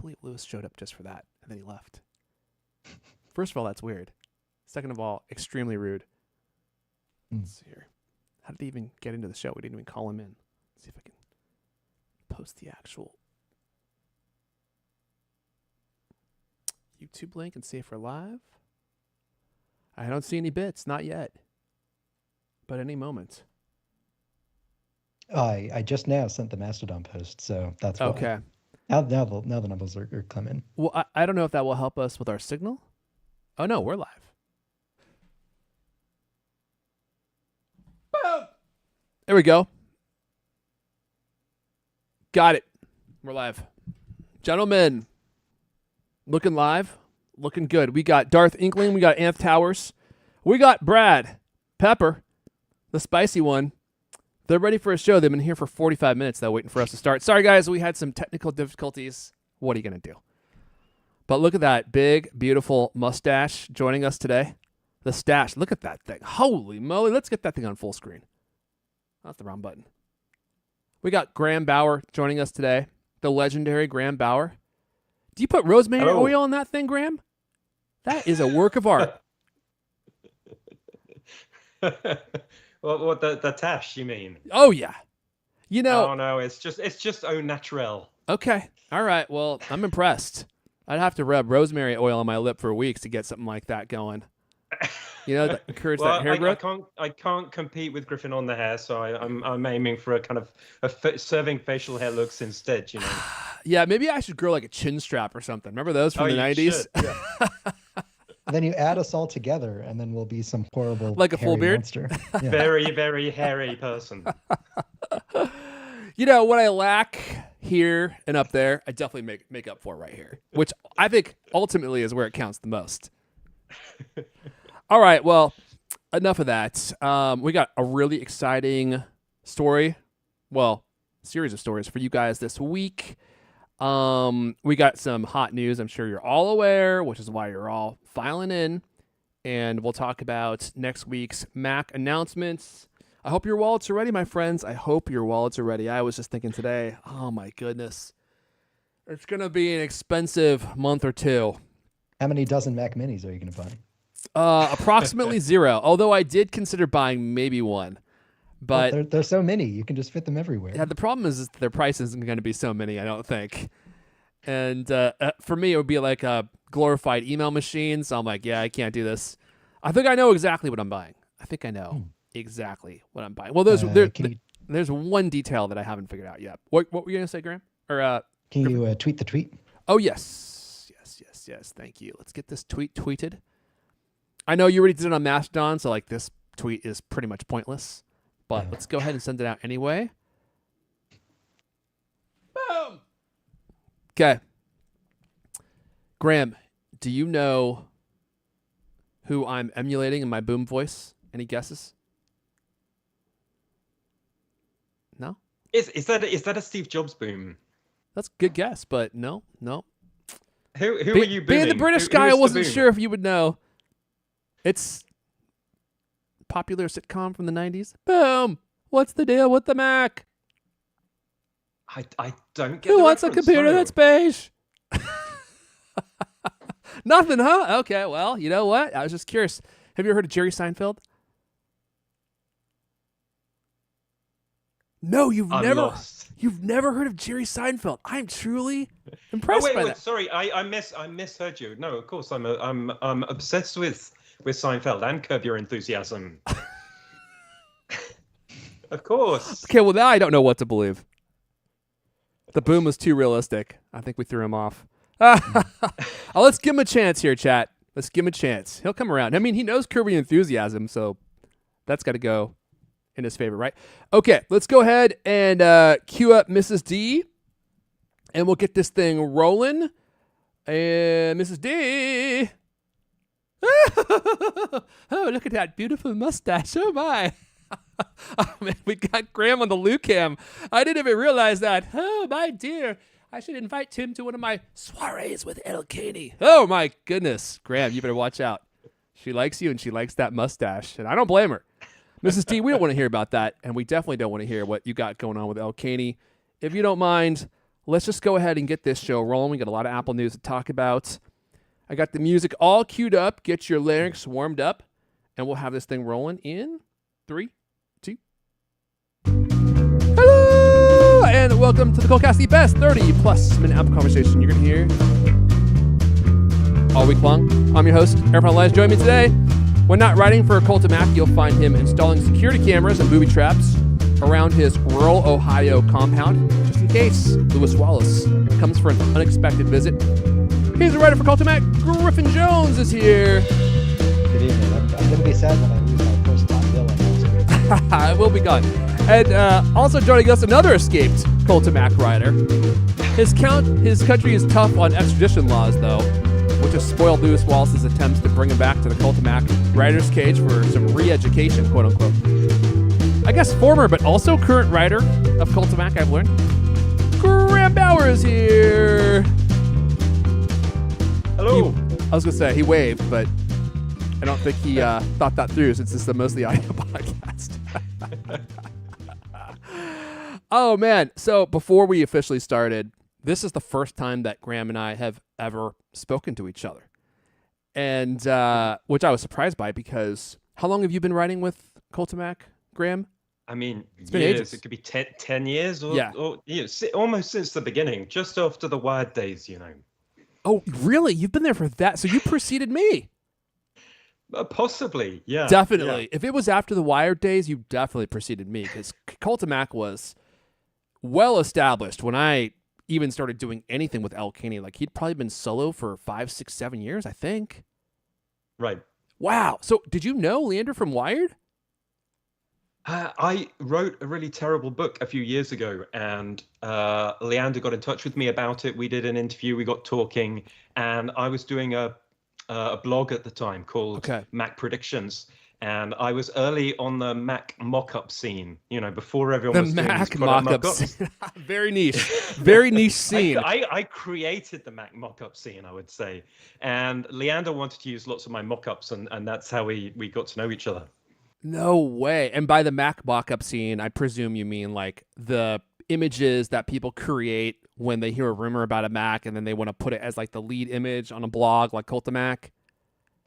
believe Lewis showed up just for that, and then he left. First of all, that's weird. Second of all, extremely rude. Let's see here. How did he even get into the show? We didn't even call him in. Let's see if I can post the actual YouTube link and see if we're live. I don't see any bits, not yet. But any moment. I just now sent the Mastodon post, so that's why. Okay. Now the numbers are coming. Well, I don't know if that will help us with our signal. Oh, no, we're live. Boom! There we go. Got it. We're live. Gentlemen, looking live, looking good. We got Darth Inkling, we got Anth Towers, we got Brad Pepper, the spicy one. They're ready for a show. They've been here for 45 minutes, though, waiting for us to start. Sorry, guys, we had some technical difficulties. What are you going to do? But look at that big, beautiful mustache joining us today. The stash. Look at that thing. Holy moly. Let's get that thing on full screen. That's the wrong button. We got Graham Bauer joining us today. The legendary Graham Bauer. Do you put rosemary oil on that thing, Graham? That is a work of art. What the tash, you mean? Oh, yeah. You know. Oh, no, it's just au naturel. Okay. All right. Well, I'm impressed. I'd have to rub rosemary oil on my lip for weeks to get something like that going. You know, that encourage that hair growth. I can't compete with Griffin on the hair, so I'm aiming for a kind of serving facial hair looks instead. You know. Yeah, maybe I should grow like a chin strap or something. Remember those from the 90s? Yeah. Then you add us all together, and then we'll be some horrible, like a full beard monster. Yeah. Very, very hairy person. You know what I lack here and up there, I definitely make up for right here, which I think ultimately is where it counts the most. All right, well, enough of that. We got a really exciting story, well, series of stories for you guys this week. We got some hot news I'm sure you're all aware, which is why you're all filing in. And we'll talk about next week's Mac announcements. I hope your wallets are ready, my friends. I hope your wallets are ready. I was just thinking today, oh my goodness. It's going to be an expensive month or two. How many dozen Mac Minis are you going to buy? Approximately 0. Although I did consider buying maybe one. But well, they're so many, you can just fit them everywhere. Yeah, the problem is their price isn't going to be so many, I don't think. And for me, it would be like a glorified email machine. So I'm like, yeah, I can't do this. I think I know exactly what I'm buying. I think I know exactly what I'm buying. Well, there's one detail that I haven't figured out yet. What were you going to say, Graham? Or can you tweet the tweet? Oh, yes. Thank you. Let's get this tweet tweeted. I know you already did it on Mastodon, so like this tweet is pretty much pointless. But let's go ahead and send it out anyway. Boom! Okay. Graham, do you know who I'm emulating in my boom voice? Any guesses? No? Is that a Steve Jobs boom? That's a good guess, but no. Who are you booming? Being the British guy, I wasn't sure if you would know. It's popular sitcom from the 90s. Boom! What's the deal with the Mac? I don't get Who the wants a reference, computer no. that's beige? Nothing, huh? Okay, well, you know what? I was just curious. Have you ever heard of Jerry Seinfeld? No, you've never heard of Jerry Seinfeld. I'm truly impressed by that. Sorry, I misheard you. No, of course I'm obsessed with Seinfeld and Curb Your Enthusiasm. Of course. Okay, well now I don't know what to believe. The boom was too realistic. I think we threw him off. Let's give him a chance here, chat. Let's give him a chance. He'll come around. I mean, he knows Curb Your Enthusiasm, so that's got to go in his favor, right? Okay, let's go ahead and queue up Mrs. D, and we'll get this thing rolling. And Mrs. D. Oh, look at that beautiful mustache. Oh, my. Oh, man, we got Graham on the Lou Cam. I didn't even realize that. Oh, my dear. I should invite Tim to one of my soirees with El Caney. Oh, my goodness. Graham, you better watch out. She likes you, and she likes that mustache, and I don't blame her. Mrs. D, we don't want to hear about that, and we definitely don't want to hear what you got going on with El Caney. If you don't mind, let's just go ahead and get this show rolling. We got a lot of Apple news to talk about. I got the music all queued up. Get your larynx warmed up, and we'll have this thing rolling in 3, 2. Hello, and welcome to the CultCast, the best 30-plus minute Apple conversation you're going to hear all week long. I'm your host, Aaron Elias. Join me today. When not writing for Cultamac, you'll find him installing security cameras and booby traps around his rural Ohio compound, just in case Lewis Wallace comes for an unexpected visit. He's a writer for Cultamac. Griffin Jones is here. Good evening. I'm going to be sad when I lose my first top billing next week. I will be gone. And also joining us, another escaped Cultamac writer. His country is tough on extradition laws, though, which has spoiled Lewis Wallace's attempts to bring him back to the Cultamac writer's cage for some re-education, quote-unquote. I guess former but also current writer of Cultamac, I've learned. Graham Bauer is here. Hello. I was going to say, he waved, but I don't think he thought that through since it's the mostly audio podcast. Oh, man. So before we officially started, this is the first time that Graham and I have ever spoken to each other. And which I was surprised by because how long have you been writing with Cultamac, Graham? I mean, It's been years. ages. It could be 10 years or, Yeah. or almost since the beginning, just after the Wired days, Oh, really? You've been there for that? So you preceded me? Possibly, yeah. Definitely. Yeah. If it was after the Wired days, you definitely preceded me because Cultamac was well established when I even started doing anything with Al Caney. Like he'd probably been solo for 5, 6, 7 years, I think. Right. Wow. So did you know Leander from Wired? I wrote a really terrible book a few years ago, and Leander got in touch with me about it. We did an interview, we got talking, and I was doing a blog at the time called Mac Predictions, and I was early on the Mac mock-up scene, before everyone was doing Mac these product mock-up mock-ups. scene. Very niche. Very niche scene. I created the Mac mock-up scene, I would say, and Leander wanted to use lots of my mock-ups, and that's how we got to know each other. No way. And by the Mac mock-up scene, I presume you mean like the images that people create when they hear a rumor about a Mac and then they want to put it as like the lead image on a blog like Cultamac.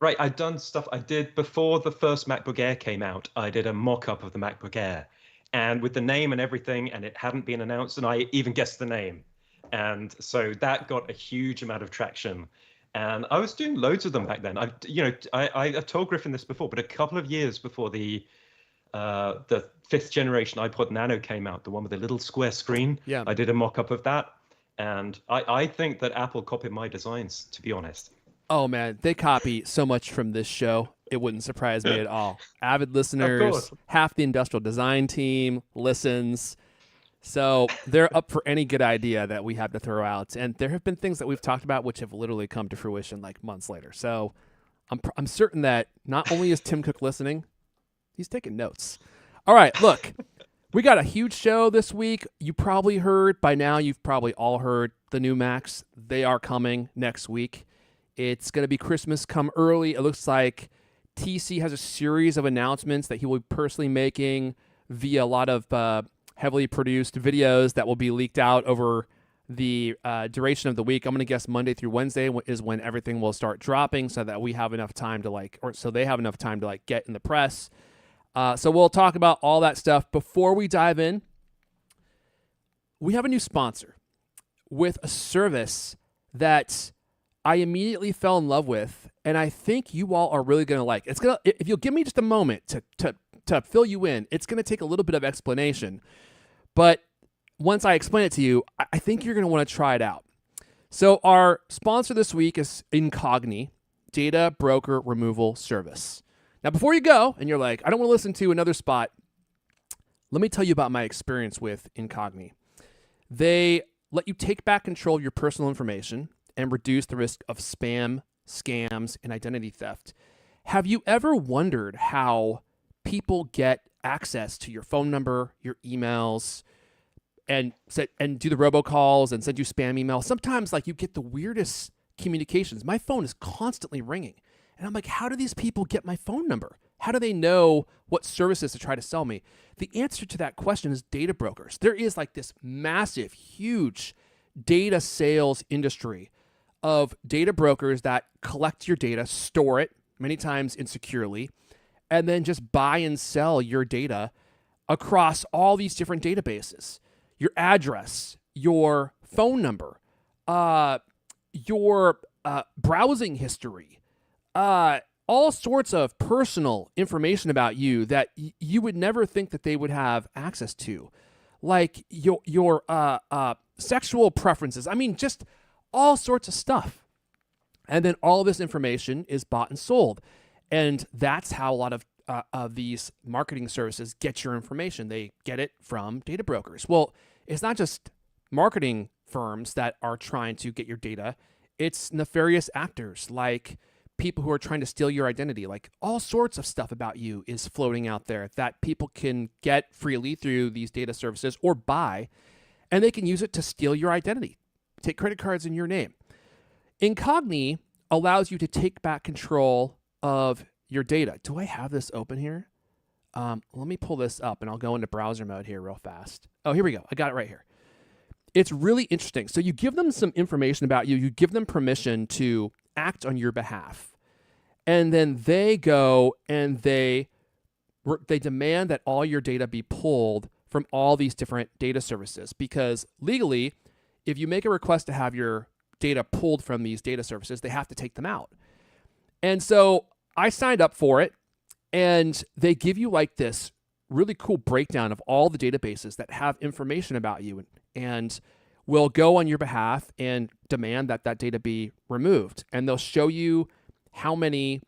Right, I'd done stuff I did before the first MacBook Air came out. I did a mock-up of the MacBook Air, and with the name and everything, and it hadn't been announced, and I even guessed the name. And so that got a huge amount of traction. And I was doing loads of them back then. I've told Griffin this before, but a couple of years before the 5th generation iPod Nano came out, the one with the little square screen, I did a mock-up of that. And I think that Apple copied my designs, to be honest. Oh, man, they copy so much from this show. It wouldn't surprise me at all. Avid listeners, half the industrial design team listens. So they're up for any good idea that we have to throw out. And there have been things that we've talked about which have literally come to fruition like months later. So I'm certain that not only is Tim Cook listening, he's taking notes. All right, look, we got a huge show this week. You probably heard by now, you've probably all heard the new Macs. They are coming next week. It's going to be Christmas come early. It looks like TC has a series of announcements that he will be personally making via a lot of heavily produced videos that will be leaked out over the duration of the week. I'm going to guess Monday through Wednesday is when everything will start dropping so that we have enough time to so they have enough time to get in the press. So we'll talk about all that stuff. Before we dive in, we have a new sponsor with a service that I immediately fell in love with, and I think you all are really going to like. It's gonna, if you'll give me just a moment to fill you in, it's going to take a little bit of explanation. But once I explain it to you, I think you're going to want to try it out. So our sponsor this week is Incogni, Data Broker Removal Service. Now, before you go, and you're like, I don't want to listen to another spot, let me tell you about my experience with Incogni. They let you take back control of your personal information and reduce the risk of spam, scams, and identity theft. Have you ever wondered how people get access to your phone number, your emails, and do the robocalls and send you spam emails? Sometimes you get the weirdest communications. My phone is constantly ringing. And I'm like, how do these people get my phone number? How do they know what services to try to sell me? The answer to that question is data brokers. There is this massive, huge data sales industry of data brokers that collect your data, store it many times insecurely, and then just buy and sell your data across all these different databases. Your address, your phone number, your browsing history, all sorts of personal information about you that you would never think that they would have access to, like your sexual preferences. I mean, just all sorts of stuff. And then all of this information is bought and sold. And that's how a lot of these marketing services get your information. They get it from data brokers. Well, it's not just marketing firms that are trying to get your data. It's nefarious actors like people who are trying to steal your identity. Like all sorts of stuff about you is floating out there that people can get freely through these data services or buy, and they can use it to steal your identity, take credit cards in your name. Incogni allows you to take back control of your data. Do I have this open here? Let me pull this up and I'll go into browser mode here real fast. Oh, here we go. I got it right here. It's really interesting. So you give them some information about you. You give them permission to act on your behalf. And then they go and they demand that all your data be pulled from all these different data services. Because legally, if you make a request to have your data pulled from these data services, they have to take them out. And so I signed up for it, and they give you like this really cool breakdown of all the databases that have information about you and will go on your behalf and demand that that data be removed. And they'll show you how many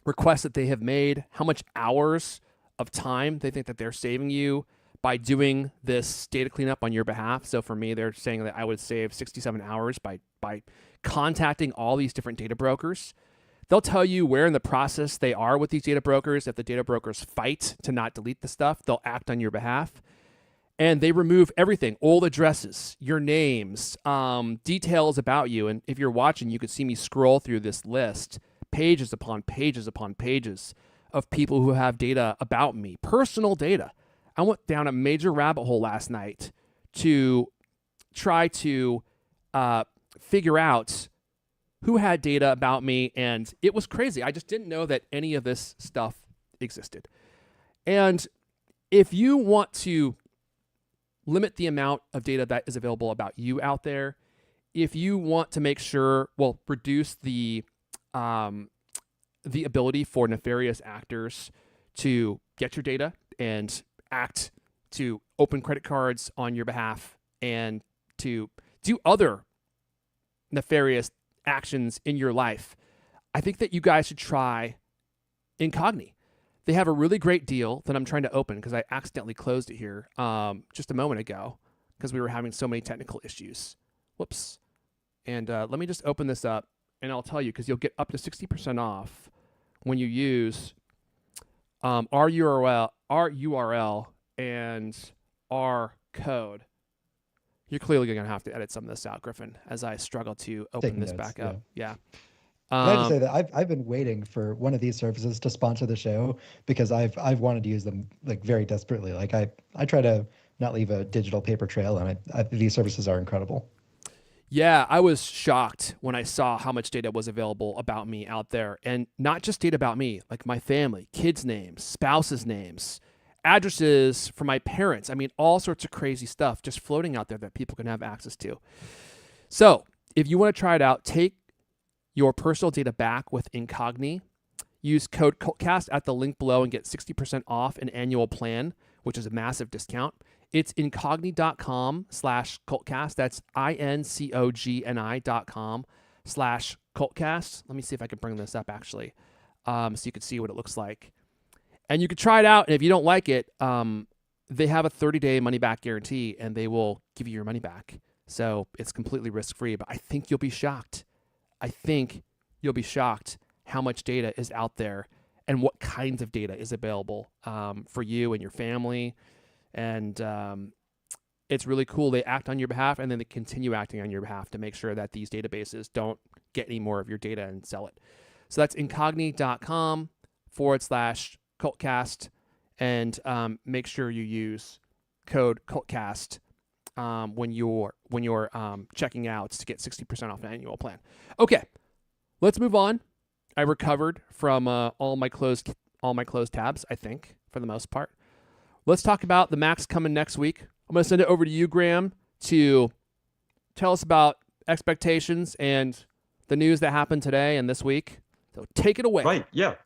requests that they have made, how much hours of time they think that they're saving you by doing this data cleanup on your behalf. So for me, they're saying that I would save 67 hours by contacting all these different data brokers. They'll tell you where in the process they are with these data brokers. If the data brokers fight to not delete the stuff, they'll act on your behalf. And they remove everything, old addresses, your names, details about you. And if you're watching, you could see me scroll through this list, pages upon pages upon pages of people who have data about me, personal data. I went down a major rabbit hole last night to try to figure out who had data about me, and it was crazy. I just didn't know that any of this stuff existed. And if you want to limit the amount of data that is available about you out there, if you want to make sure, well, reduce the ability for nefarious actors to get your data and act to open credit cards on your behalf and to do other nefarious actions in your life, I think that you guys should try Incogni. They have a really great deal that I'm trying to open because I accidentally closed it here just a moment ago because we were having so many technical issues. Whoops. And let me just open this up and I'll tell you, because you'll get up to 60% off when you use our URL and our code. You're clearly going to have to edit some of this out, Griffin, as I struggle to open Taking this notes, back up. Yeah. Can I just say that I've been waiting for one of these services to sponsor the show because I've wanted to use them like very desperately. Like I try to not leave a digital paper trail, and these services are incredible. Yeah, I was shocked when I saw how much data was available about me out there, and not just data about me, like my family, kids' names, spouses' names, addresses for my parents. I mean, all sorts of crazy stuff just floating out there that people can have access to. So if you want to try it out, take your personal data back with Incogni. Use code CultCast at the link below and get 60% off an annual plan, which is a massive discount. It's incogni.com/cultcast. That's incogni.com/cultcast. Let me see if I can bring this up actually, so you can see what it looks like. And you can try it out, and if you don't like it, they have a 30-day money-back guarantee, and they will give you your money back. So it's completely risk-free, but I think you'll be shocked. I think you'll be shocked how much data is out there and what kinds of data is available for you and your family. And it's really cool. They act on your behalf, and then they continue acting on your behalf to make sure that these databases don't get any more of your data and sell it. So that's incogni.com/cultcast, and make sure you use code CultCast when you're checking out to get 60% off an annual plan. Okay, let's move on. I recovered from all my closed tabs, I think, for the most part. Let's talk about the Macs coming next week. I'm going to send it over to you, Graham, to tell us about expectations and the news that happened today and this week. So take it away. Right, yeah.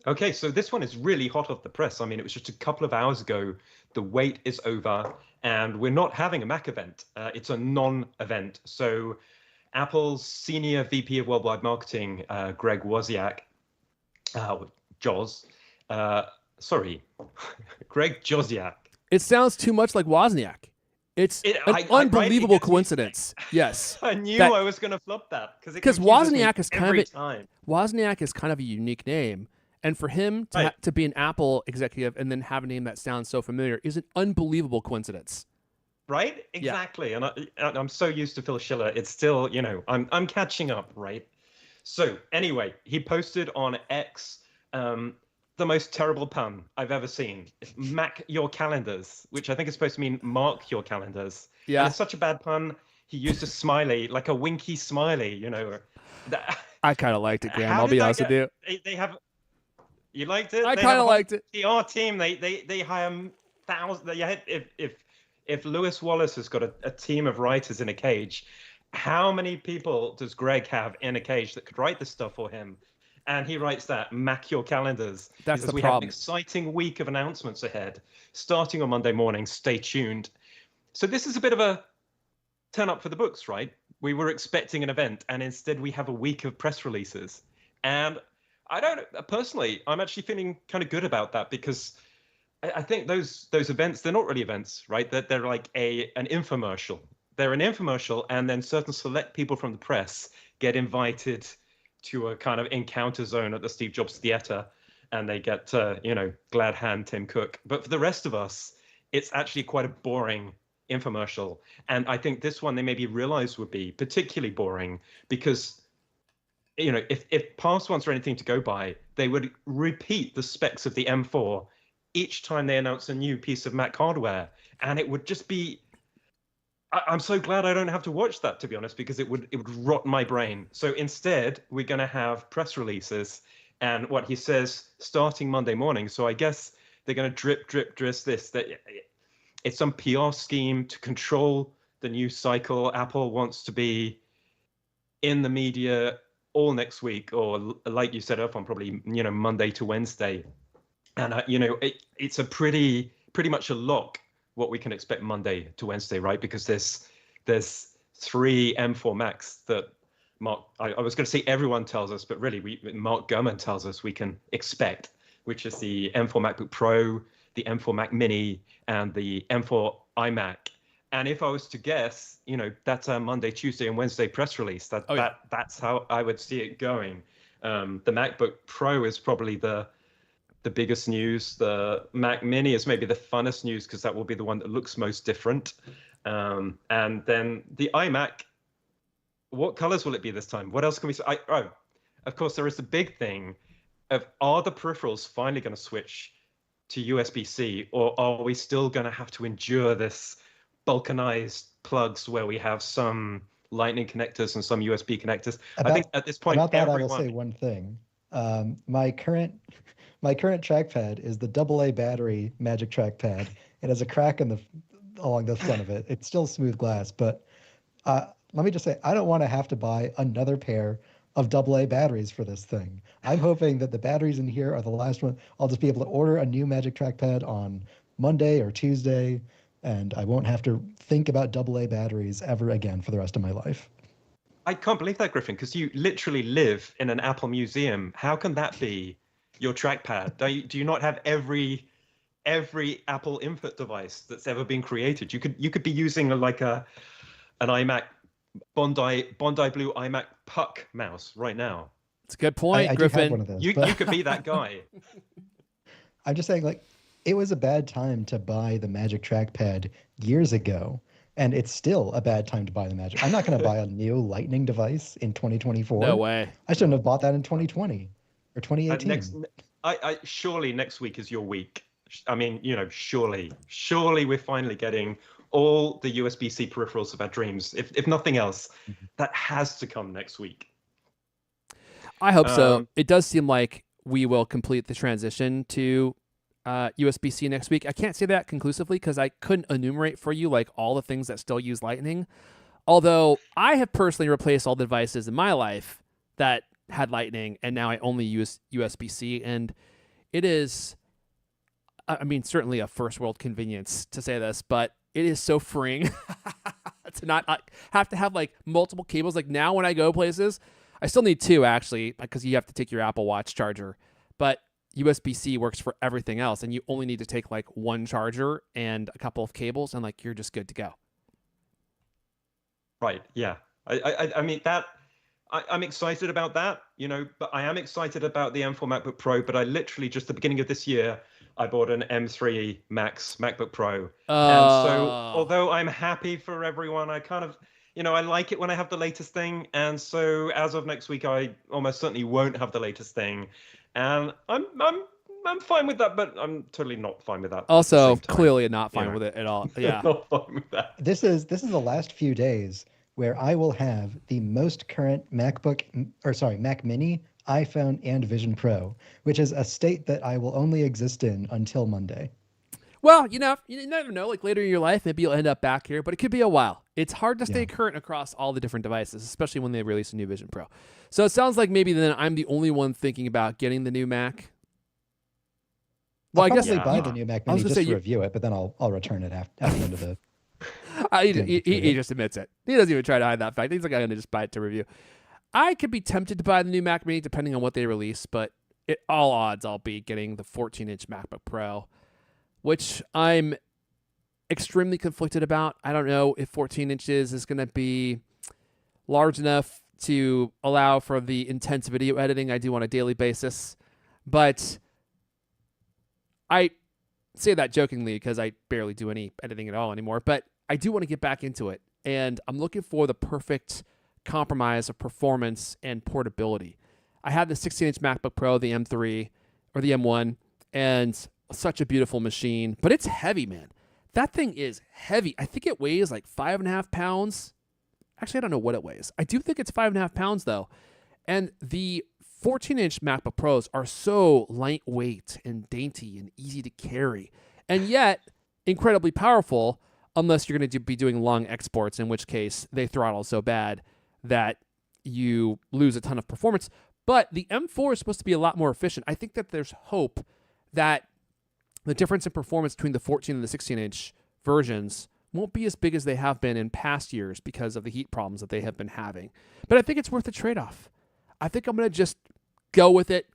Okay, so this one is really hot off the press. I mean, it was just a couple of hours ago. The wait is over, and we're not having a Mac event. It's a non-event. So Apple's Senior VP of Worldwide Marketing, Greg Wozniak, Greg Josiak. It sounds too much like Wozniak. It's an unbelievable coincidence. Yes. I knew I was going to flop that because Wozniak is Wozniak is kind of a unique name, and for him to be an Apple executive and then have a name that sounds so familiar is an unbelievable coincidence. Right? Exactly. Yeah. And I'm so used to Phil Schiller. It's still, I'm catching up, right? So anyway, he posted on X the most terrible pun I've ever seen. Mac your calendars, which I think is supposed to mean mark your calendars. Yeah. And it's such a bad pun. He used a smiley, like a winky smiley, I kind of liked it, Graham. I'll be honest with you. You liked it? I kind of liked it. PR team, they hire thousands. If Lewis Wallace has got a team of writers in a cage, how many people does Greg have in a cage that could write this stuff for him? And he writes that, Mac your calendars. That's the problem. We have an exciting week of announcements ahead, starting on Monday morning. Stay tuned. So this is a bit of a turn up for the books, right? We were expecting an event, and instead we have a week of press releases. And personally, I'm actually feeling kind of good about that, because I think those events, they're not really events, right? They're like an infomercial. They're an infomercial, and then certain select people from the press get invited to a kind of encounter zone at the Steve Jobs Theater, and they get, glad hand Tim Cook. But for the rest of us, it's actually quite a boring infomercial. And I think this one they maybe realized would be particularly boring because, if past ones are anything to go by, they would repeat the specs of the M4 each time they announce a new piece of Mac hardware. And it would just be, I'm so glad I don't have to watch that, to be honest, because it would rot my brain. So instead, we're going to have press releases and what he says starting Monday morning. So I guess they're going to drip this, that it's some PR scheme to control the news cycle. Apple wants to be in the media all next week, or like you said, up on probably, Monday to Wednesday. And, it's a pretty much a lock what we can expect Monday to Wednesday, right? Because there's 3 M4 Macs that I was going to say everyone tells us, but really Mark Gurman tells us we can expect, which is the M4 MacBook Pro, the M4 Mac Mini, and the M4 iMac. And if I was to guess, that's a Monday, Tuesday, and Wednesday press release. That's how I would see it going. The MacBook Pro is probably the biggest news. The Mac Mini is maybe the funnest news because that will be the one that looks most different. And then the iMac, what colors will it be this time? What else can we say? Of course, there is the big thing of, are the peripherals finally going to switch to USB-C, or are we still going to have to endure this balkanized plugs where we have some Lightning connectors and some USB connectors? I think at this point, I will say one thing. My current trackpad is the AA battery Magic Trackpad. It has a crack along the front of it. It's still smooth glass, but let me just say, I don't want to have to buy another pair of AA batteries for this thing. I'm hoping that the batteries in here are the last one. I'll just be able to order a new Magic Trackpad on Monday or Tuesday, and I won't have to think about AA batteries ever again for the rest of my life. I can't believe that, Griffin, because you literally live in an Apple museum. How can that be your trackpad? Do you not have every Apple input device that's ever been created? You could be using an iMac Bondi Blue iMac Puck mouse right now. It's a good point, I Griffin. Do have one of those, you could be that guy. I'm just saying, it was a bad time to buy the Magic Trackpad years ago, and it's still a bad time to buy the Magic. I'm not going to buy a new Lightning device in 2024. No way. I shouldn't have bought that in 2020 or 2018. Surely next week is your week. I mean, surely we're finally getting all the USB-C peripherals of our dreams. If nothing else, that has to come next week. I hope so. It does seem like we will complete the transition to USB-C next week. I can't say that conclusively because I couldn't enumerate for you like all the things that still use Lightning. Although I have personally replaced all the devices in my life that had Lightning, and now I only use USB-C, and it is, I mean, certainly a first world convenience to say this, but it is so freeing to not have to have like multiple cables. Like now when I go places, I still need two actually, because you have to take your Apple Watch charger, but USB-C works for everything else, and you only need to take like one charger and a couple of cables, and like you're just good to go. Right. Yeah. I mean that. I'm excited about that, but I am excited about the M4 MacBook Pro. But I literally just the beginning of this year, I bought an M3 Max MacBook Pro, and so although I'm happy for everyone, I kind of, I like it when I have the latest thing. And so as of next week, I almost certainly won't have the latest thing, and I'm fine with that, but I'm totally not fine with that. Also, clearly not fine with it at all. Yeah, not fine with that. This is the last few days where I will have the most current Mac Mini, iPhone, and Vision Pro, which is a state that I will only exist in until Monday. Well, you never know. Like later in your life, maybe you'll end up back here, but it could be a while. It's hard to stay current across all the different devices, especially when they release a new Vision Pro. So it sounds like maybe then I'm the only one thinking about getting the new Mac. Well, I guess buy the new Mac Mini just to review it, but then I'll return it after the end of the. He just admits it. He doesn't even try to hide that fact. He's like, I'm going to just buy it to review. I could be tempted to buy the new Mac Mini depending on what they release, but at all odds, I'll be getting the 14-inch MacBook Pro, which I'm extremely conflicted about. I don't know if 14 inches is going to be large enough to allow for the intense video editing I do on a daily basis, but I say that jokingly because I barely do any editing at all anymore, but I do want to get back into it, and I'm looking for the perfect compromise of performance and portability. I have the 16-inch MacBook Pro, the M3 or the M1, and such a beautiful machine, but it's heavy, man. That thing is heavy. I think it weighs like 5.5 pounds. Actually, I don't know what it weighs. I do think it's 5.5 pounds though. And the 14-inch MacBook Pros are so lightweight and dainty and easy to carry, and yet incredibly powerful unless you're going to be doing long exports, in which case they throttle so bad that you lose a ton of performance. But the M4 is supposed to be a lot more efficient. I think that there's hope that the difference in performance between the 14 and the 16-inch versions won't be as big as they have been in past years because of the heat problems that they have been having. But I think it's worth the trade-off. I think I'm going to just go with it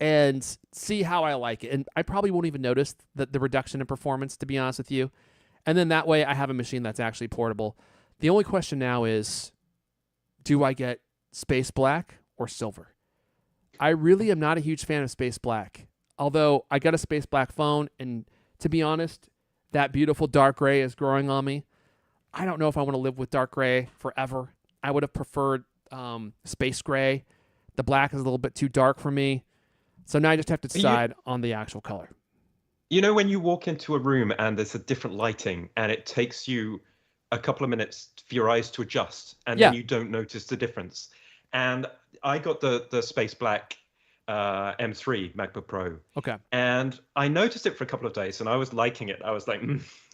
and see how I like it. And I probably won't even notice the reduction in performance, to be honest with you. And then that way I have a machine that's actually portable. The only question now is, do I get space black or silver? I really am not a huge fan of space black. Although I got a space black phone, and to be honest, that beautiful dark gray is growing on me. I don't know if I want to live with dark gray forever. I would have preferred space gray. The black is a little bit too dark for me. So now I just have to decide on the actual color. When you walk into a room and there's a different lighting and it takes you a couple of minutes for your eyes to adjust, and then you don't notice the difference. And I got the space black M3 MacBook Pro. Okay. And I noticed it for a couple of days and I was liking it. I was like,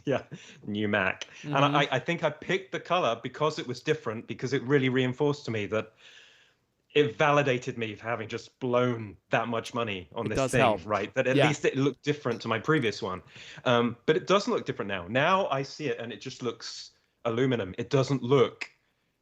yeah, new Mac. Mm-hmm. And I think I picked the color because it was different, because it really reinforced to me that it validated me for having just blown that much money on this thing, help. Right? That at least it looked different to my previous one. But it doesn't look different now. Now I see it and it just looks aluminum. It doesn't look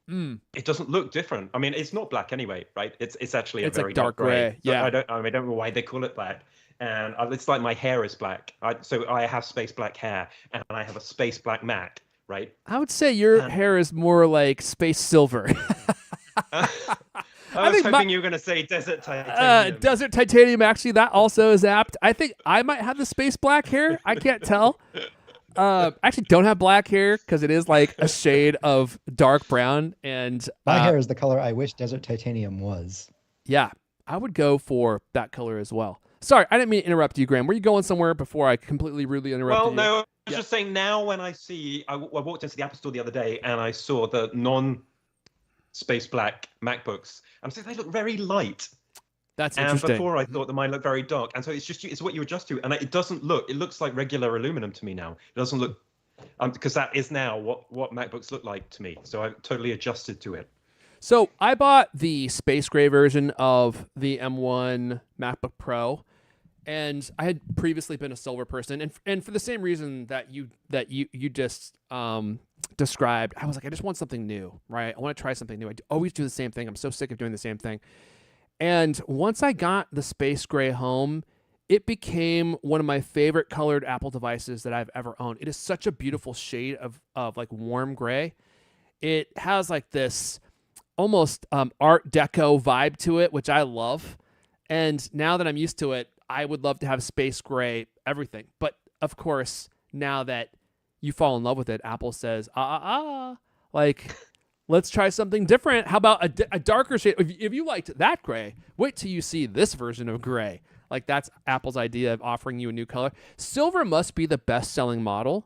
different. I mean, it's not black anyway, right? It's actually a very like dark gray. Yeah. I don't know why they call it black. And it's like my hair is black. So I have space black hair and I have a space black Mac, right? I would say your hair is more like space silver. I was hoping you were going to say desert titanium. Desert titanium, actually, that also is apt. I think I might have the space black hair. I can't tell. Actually don't have black hair because it is like a shade of dark brown. And my hair is the color I wish desert titanium was. Yeah, I would go for that color as well. Sorry, I didn't mean to interrupt you, Graham. Were you going somewhere before I completely rudely interrupted you? Well, no, was just saying now when I walked into the Apple Store the other day and I saw the non-space black MacBooks. I'm saying they look very light. That's And interesting. before I thought that mine looked very dark. And so it's what you adjust to. And it looks like regular aluminum to me now. It doesn't look, because that is now what MacBooks look like to me. So I've totally adjusted to it. So I bought the space gray version of the M1 MacBook Pro, and I had previously been a silver person, and for the same reason that you just described, I was like, I just want something new, right? I want to try something new. I always do the same thing. I'm so sick of doing the same thing. And once I got the space gray home, it became one of my favorite colored Apple devices that I've ever owned. It is such a beautiful shade of like warm gray. It has like this almost Art Deco vibe to it, which I love. And now that I'm used to it, I would love to have space gray everything. But of course, now that you fall in love with it, Apple says, like, let's try something different. How about a darker shade? If you liked that gray, wait till you see this version of gray. Like, that's Apple's idea of offering you a new color. Silver must be the best-selling model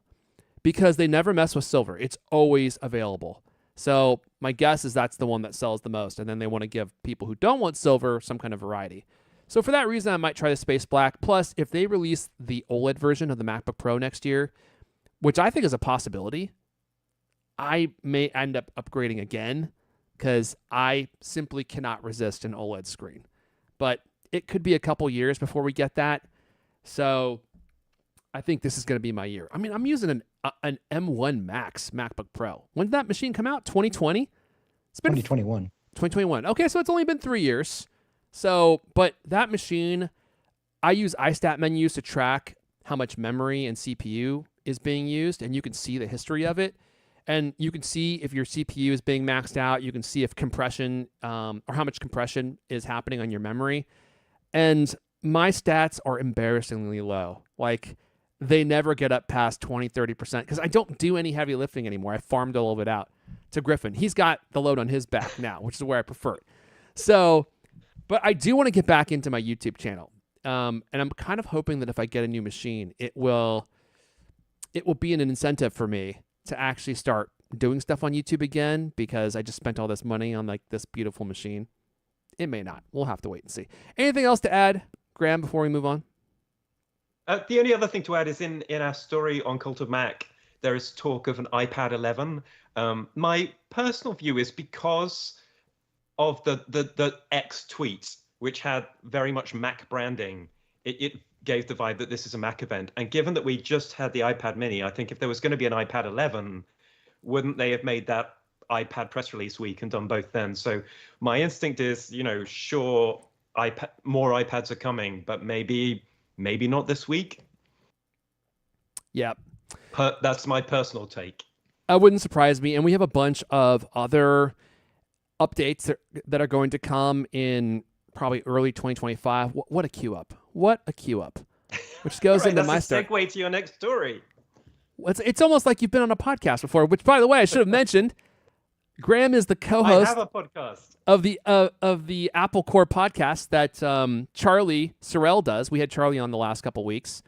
because they never mess with silver. It's always available. So my guess is that's the one that sells the most, and then they want to give people who don't want silver some kind of variety. So for that reason, I might try the space black. Plus, if they release the OLED version of the MacBook Pro next year, which I think is a possibility, I may end up upgrading again because I simply cannot resist an OLED screen. But it could be a couple years before we get that. So I think this is going to be my year. I mean, I'm using an M1 Max MacBook Pro. When did that machine come out? 2020? It's been 2021. 2021. Okay, so it's only been 3 years. So, but that machine, I use iStat menus to track how much memory and CPU is being used, and you can see the history of it. And you can see if your CPU is being maxed out. You can see if compression or how much compression is happening on your memory. And my stats are embarrassingly low. Like, they never get up past 20, 30% because I don't do any heavy lifting anymore. I farmed all of it out to Griffin. He's got the load on his back now, which is where I prefer it. So, but I do want to get back into my YouTube channel. And I'm kind of hoping that if I get a new machine, it will be an incentive for me to actually start doing stuff on YouTube again because I just spent all this money on like this beautiful machine. It may not. We'll have to wait and see. Anything else to add, Graham, before we move on? The only other thing to add is in our story on Cult of Mac, there is talk of an iPad 11. My personal view is because of the X tweets, which had very much Mac branding, it gave the vibe that this is a Mac event. And given that we just had the iPad mini, I think if there was going to be an iPad 11, wouldn't they have made that iPad press release week and done both then? So my instinct is, sure, more iPads are coming, but maybe not this week. Yeah. That's my personal take. That wouldn't surprise me. And we have a bunch of other updates that are going to come in probably early 2025. What a queue up. What a queue up. Which goes into my story. That's a segue to your next story. It's almost like you've been on a podcast before, which, by the way, I should have mentioned. Graham is the co-host I have a podcast of the Apple Core podcast that Charlie Sorrell does. We had Charlie on the last couple weeks.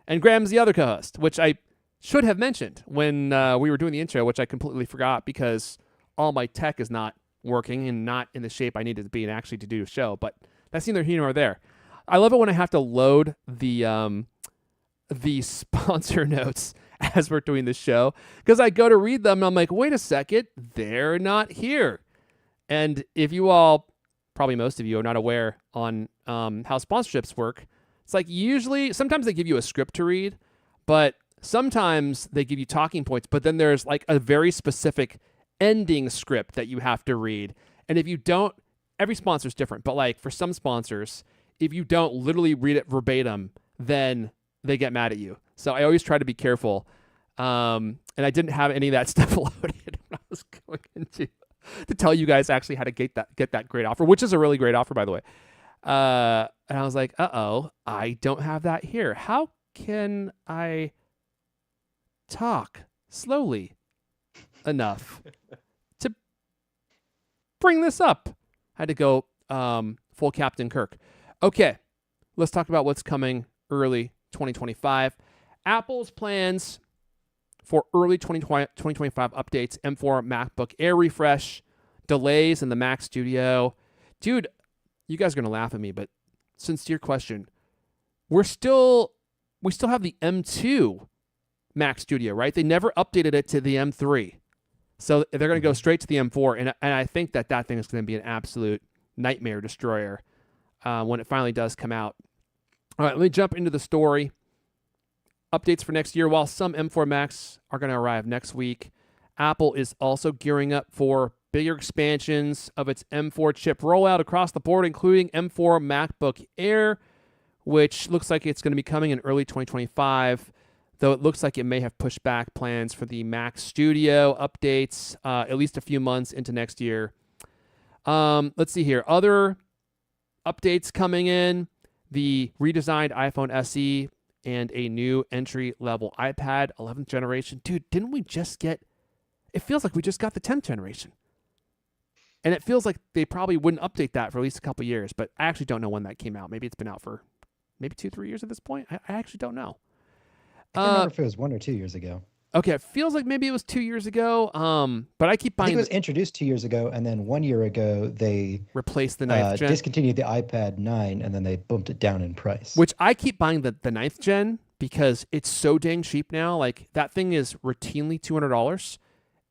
And Graham's the other co-host, which I should have mentioned when we were doing the intro, which I completely forgot because all my tech is not working and not in the shape I needed to be and actually to do a show. But that's neither here nor there. I love it when I have to load the sponsor notes as we're doing the show because I go to read them and I'm like, wait a second, they're not here. And if you all, probably most of you, are not aware on how sponsorships work, it's like sometimes they give you a script to read, but sometimes they give you talking points, but then there's like a very specific ending script that you have to read. And if you don't, every sponsor is different, but like for some sponsors, if you don't literally read it verbatim, then they get mad at you. So I always try to be careful. And I didn't have any of that stuff loaded when I was going into to tell you guys actually how to get that great offer, which is a really great offer, by the way. And I was like, I don't have that here. How can I talk slowly enough to bring this up? I had to go full Captain Kirk. Okay, let's talk about what's coming early 2025. Apple's plans for early 2025 updates, M4 MacBook Air refresh, delays in the Mac Studio. Dude, you guys are going to laugh at me, but sincere question. We still have the M2 Mac Studio, right? They never updated it to the M3. So they're going to go straight to the M4, and I think that thing is going to be an absolute nightmare destroyer when it finally does come out. All right, let me jump into the story. Updates for next year. While some M4 Macs are going to arrive next week, Apple is also gearing up for bigger expansions of its M4 chip rollout across the board, including M4 MacBook Air, which looks like it's going to be coming in early 2025, though it looks like it may have pushed back plans for the Mac Studio updates at least a few months into next year. Let's see here. Other updates coming in, the redesigned iPhone SE and a new entry-level iPad, 11th generation. Dude, didn't we just get... It feels like we just got the 10th generation. And it feels like they probably wouldn't update that for at least a couple years, but I actually don't know when that came out. Maybe it's been out for maybe 2-3 years at this point. I actually don't know. I can't remember if it was 1 or 2 years ago. Okay, it feels like maybe it was 2 years ago. But I keep buying. I think it was introduced 2 years ago, and then 1 year ago they replaced the 9th gen. Discontinued the iPad 9, and then they bumped it down in price. Which I keep buying the 9th gen because it's so dang cheap now. Like that thing is routinely $200,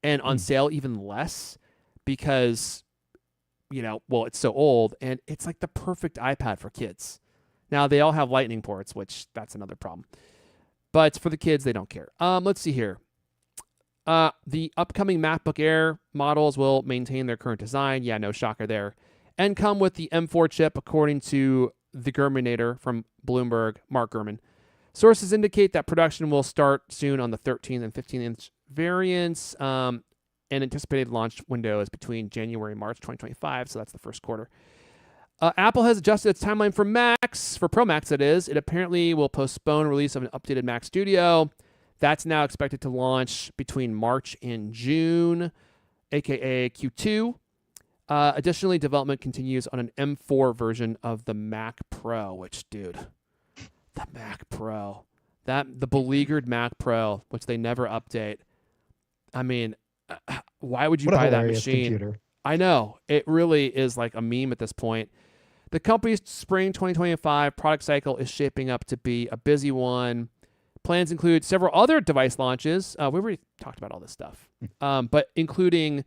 and on sale even less because, it's so old, and it's like the perfect iPad for kids. Now they all have Lightning ports, which that's another problem. But for the kids, they don't care. Let's see here. The upcoming MacBook Air models will maintain their current design. Yeah, no shocker there. And come with the M4 chip, according to the Gurminator from Bloomberg, Mark Gurman. Sources indicate that production will start soon on the 13 and 15-inch variants, and anticipated launch window is between January and March 2025, so that's the first quarter. Apple has adjusted its timeline for Macs, for Pro Macs that is. It apparently will postpone release of an updated Mac Studio. That's now expected to launch between March and June, aka Q2. Additionally, development continues on an M4 version of the Mac Pro, which, dude, the Mac Pro. The beleaguered Mac Pro, which they never update. I mean, why would you buy that machine? Computer. I know. It really is like a meme at this point. The company's spring 2025 product cycle is shaping up to be a busy one. Plans include several other device launches. We already talked about all this stuff, but including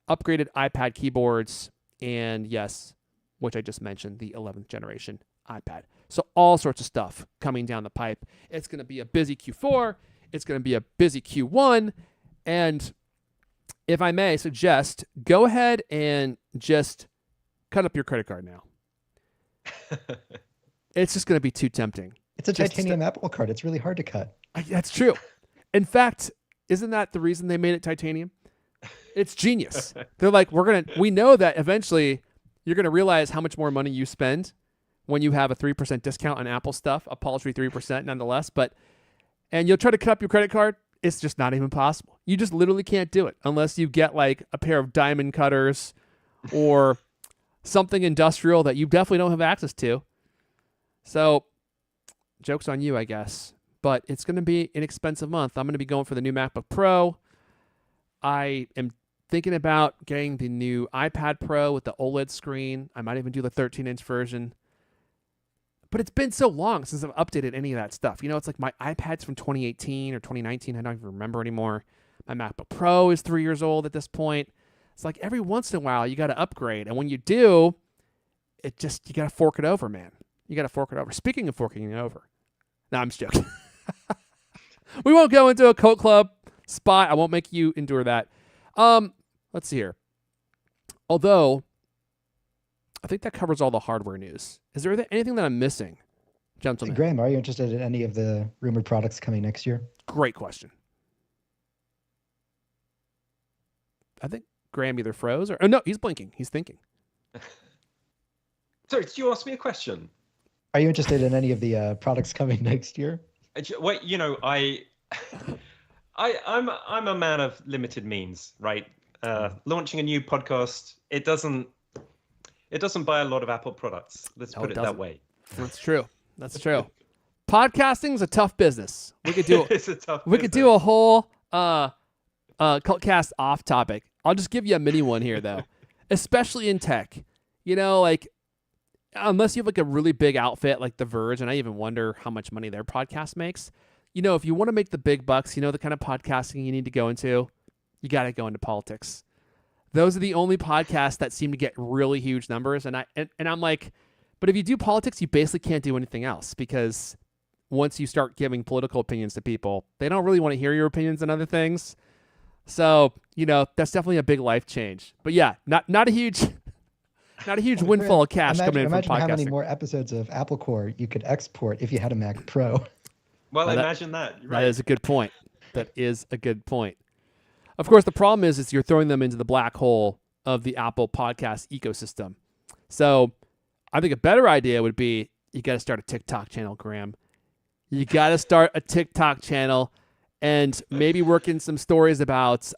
upgraded iPad keyboards and, yes, which I just mentioned, the 11th generation iPad. So all sorts of stuff coming down the pipe. It's going to be a busy Q4. It's going to be a busy Q1. And if I may suggest, go ahead and just cut up your credit card now. It's just going to be too tempting. It's a titanium Apple card. It's really hard to cut. That's true. In fact, isn't that the reason they made it titanium? It's genius. They're like, we know that eventually you're going to realize how much more money you spend when you have a 3% discount on Apple stuff, a paltry 3% nonetheless, and you'll try to cut up your credit card. It's just not even possible. You just literally can't do it unless you get like a pair of diamond cutters or something industrial that you definitely don't have access to. So, joke's on you, I guess. But it's going to be an expensive month. I'm going to be going for the new MacBook Pro. I am thinking about getting the new iPad Pro with the OLED screen. I might even do the 13-inch version. But it's been so long since I've updated any of that stuff. It's like my iPad's from 2018 or 2019. I don't even remember anymore. My MacBook Pro is 3 years old at this point. It's like every once in a while you got to upgrade. And when you do, you got to fork it over, man. You got to fork it over. Speaking of forking it over. No, I'm just joking. We won't go into a Cult Club spot. I won't make you endure that. Let's see here. Although, I think that covers all the hardware news. Is there anything that I'm missing, gentlemen? Graham, are you interested in any of the rumored products coming next year? Great question. I think Graham either froze or... Oh, no, he's blinking. He's thinking. Sorry, did you ask me a question? Are you interested in any of the products coming next year? Wait, I'm a man of limited means, right? Launching a new podcast, it doesn't buy a lot of Apple products. Let's put it that way. That's true. That's true. Podcasting is a tough business. We could do it's a tough we could do a whole CultCast off topic. I'll just give you a mini one here though, especially in tech. Like unless you have like a really big outfit like The Verge, and I even wonder how much money their podcast makes. If you want to make the big bucks, the kind of podcasting you need to go into, you got to go into politics. Those are the only podcasts that seem to get really huge numbers. And I'm like, but if you do politics, you basically can't do anything else, because once you start giving political opinions to people, they don't really want to hear your opinions on other things. So, that's definitely a big life change. But yeah, not a huge windfall of cash coming in from podcasting. Imagine how many more episodes of Apple Core you could export if you had a Mac Pro. Well, imagine that. Right. That is a good point. That is a good point. Of course, the problem is you're throwing them into the black hole of the Apple podcast ecosystem. So I think a better idea would be you got to start a TikTok channel, Graham. You got to start a TikTok channel and maybe work in some stories about,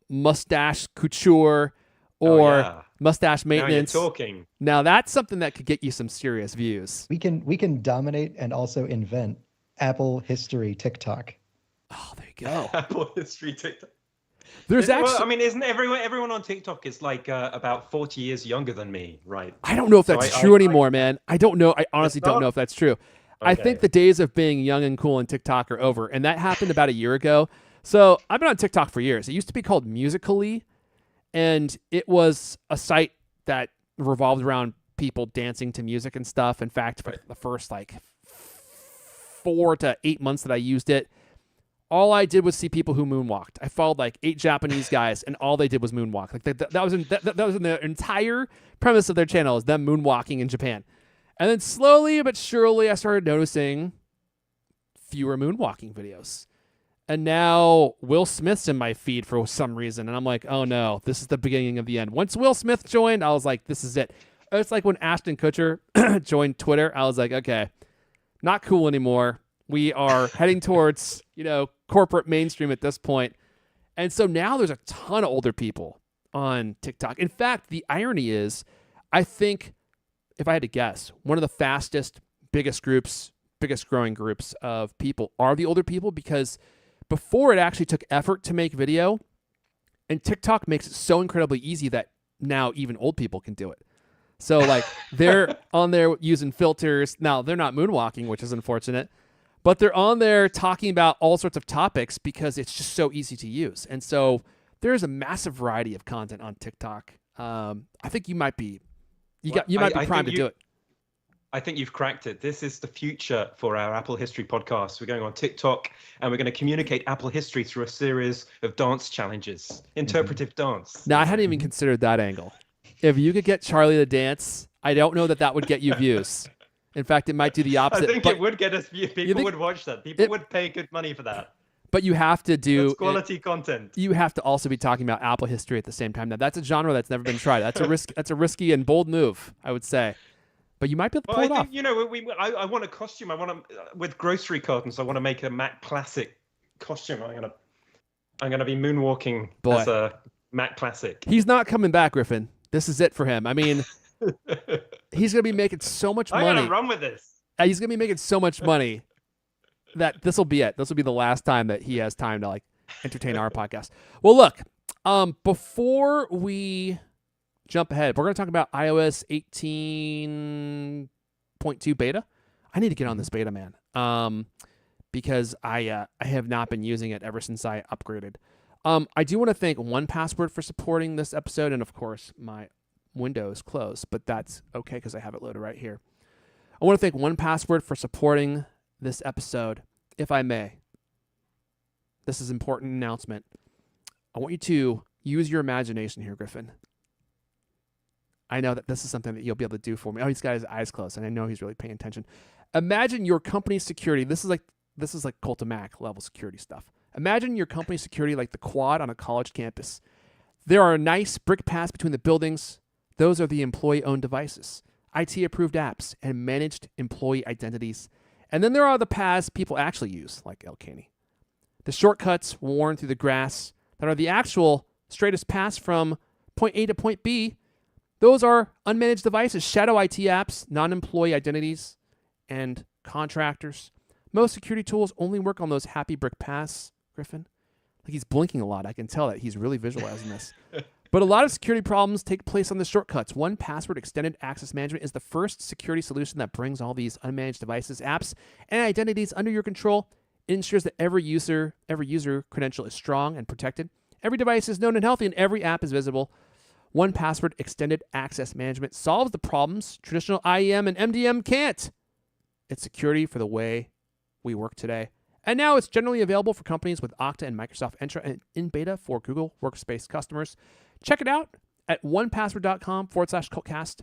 mustache couture or mustache maintenance. Now you're talking. Now that's something that could get you some serious views. We can dominate and also invent Apple history TikTok. Oh, there you go. Apple history TikTok. There's actually, isn't everyone on TikTok is like about 40 years younger than me, right? I don't know if that's true anymore, man. I don't know. I honestly don't know if that's true. Okay. I think the days of being young and cool on TikTok are over, and that happened about a year ago. So I've been on TikTok for years. It used to be called Musical.ly, and it was a site that revolved around people dancing to music and stuff. In fact, for the first 4 to 8 months that I used it, all I did was see people who moonwalked. I followed 8 Japanese guys, and all they did was moonwalk. That was in the entire premise of their channel, is them moonwalking in Japan. And then slowly but surely, I started noticing fewer moonwalking videos. And now Will Smith's in my feed for some reason, and I'm like, oh no, this is the beginning of the end. Once Will Smith joined, I was like, this is it. It's like when Ashton Kutcher joined Twitter. I was like, okay, not cool anymore. We are heading towards, corporate mainstream at this point. And so now there's a ton of older people on TikTok. In fact, the irony is, I think, if I had to guess, one of the fastest, biggest growing groups of people are the older people, because before it actually took effort to make video, and TikTok makes it so incredibly easy that now even old people can do it. So they're on there using filters. Now they're not moonwalking, which is unfortunate, but they're on there talking about all sorts of topics because it's just so easy to use. And so there's a massive variety of content on TikTok. I think you might be primed to do it. I think you've cracked it. This is the future for our Apple History podcast. We're going on TikTok, and we're going to communicate Apple history through a series of dance challenges, interpretive dance. Now, I hadn't even considered that angle. If you could get Charlie to dance, I don't know that would get you views. In fact, it might do the opposite. I think it would get us views. People would watch that. People would pay good money for that. But you have to do... That's quality content. You have to also be talking about Apple history at the same time. Now, that's a genre that's never been tried. That's a risky and bold move, I would say. But you might be able to pull it off. I want a costume. I want to, with grocery cartons, I want to make a Mac Classic costume. I'm gonna be moonwalking as a Mac Classic. He's not coming back, Griffin. This is it for him. I mean, he's gonna be making so much money. I'm gonna run with this. He's gonna be making so much money that this will be it. This will be the last time that he has time to entertain our podcast. Well, look, before we jump ahead, we're going to talk about iOS 18.2 beta. I need to get on this beta, man, because I have not been using it ever since I upgraded. I do want to thank 1Password for supporting this episode, and of course, my window is closed, but that's okay because I have it loaded right here. I want to thank 1Password for supporting this episode, if I may. This is an important announcement. I want you to use your imagination here, Griffin. I know that this is something that you'll be able to do for me. Oh, he's got his eyes closed, and I know he's really paying attention. Imagine your company's security. This is like Cult of Mac level security stuff. Imagine your company's security like the quad on a college campus. There are nice brick paths between the buildings. Those are the employee-owned devices, IT-approved apps, and managed employee identities. And then there are the paths people actually use, like El Caney. The shortcuts worn through the grass that are the actual straightest paths from point A to point B. Those are unmanaged devices, shadow IT apps, non-employee identities, and contractors. Most security tools only work on those happy brick paths, Griffin. Like he's blinking a lot. I can tell that he's really visualizing this. But a lot of security problems take place on the shortcuts. 1Password Extended Access Management is the first security solution that brings all these unmanaged devices, apps, and identities under your control. It ensures that every user credential is strong and protected. Every device is known and healthy, and every app is visible. 1Password Extended Access Management solves the problems traditional IEM and MDM can't. It's security for the way we work today. And now it's generally available for companies with Okta and Microsoft Entra and in beta for Google Workspace customers. Check it out at onepassword.com/cultcast.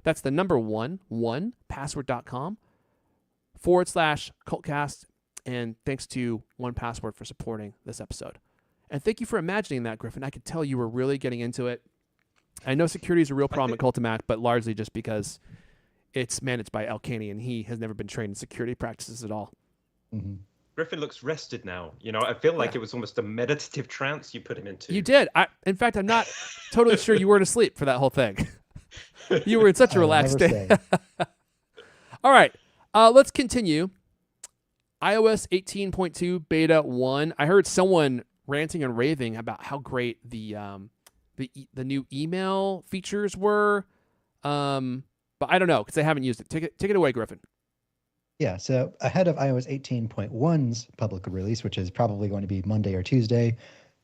That's the number 1password.com/cultcast. And thanks to 1Password for supporting this episode. And thank you for imagining that, Griffin. I could tell you were really getting into it. I know security is a real problem at Cultimac, but largely just because it's managed by El Caney, and he has never been trained in security practices at all. Mm-hmm. Griffin looks rested now. You know, I feel like it was almost a meditative trance you put him into. You did. In fact, I'm not totally sure you weren't asleep for that whole thing. You were in such a relaxed state. All right. Let's continue. iOS 18.2 Beta 1. I heard someone ranting and raving about how great the new email features were. But I don't know because I haven't used it. Take it away, Griffin. Yeah, so ahead of iOS 18.1's public release, which is probably going to be Monday or Tuesday,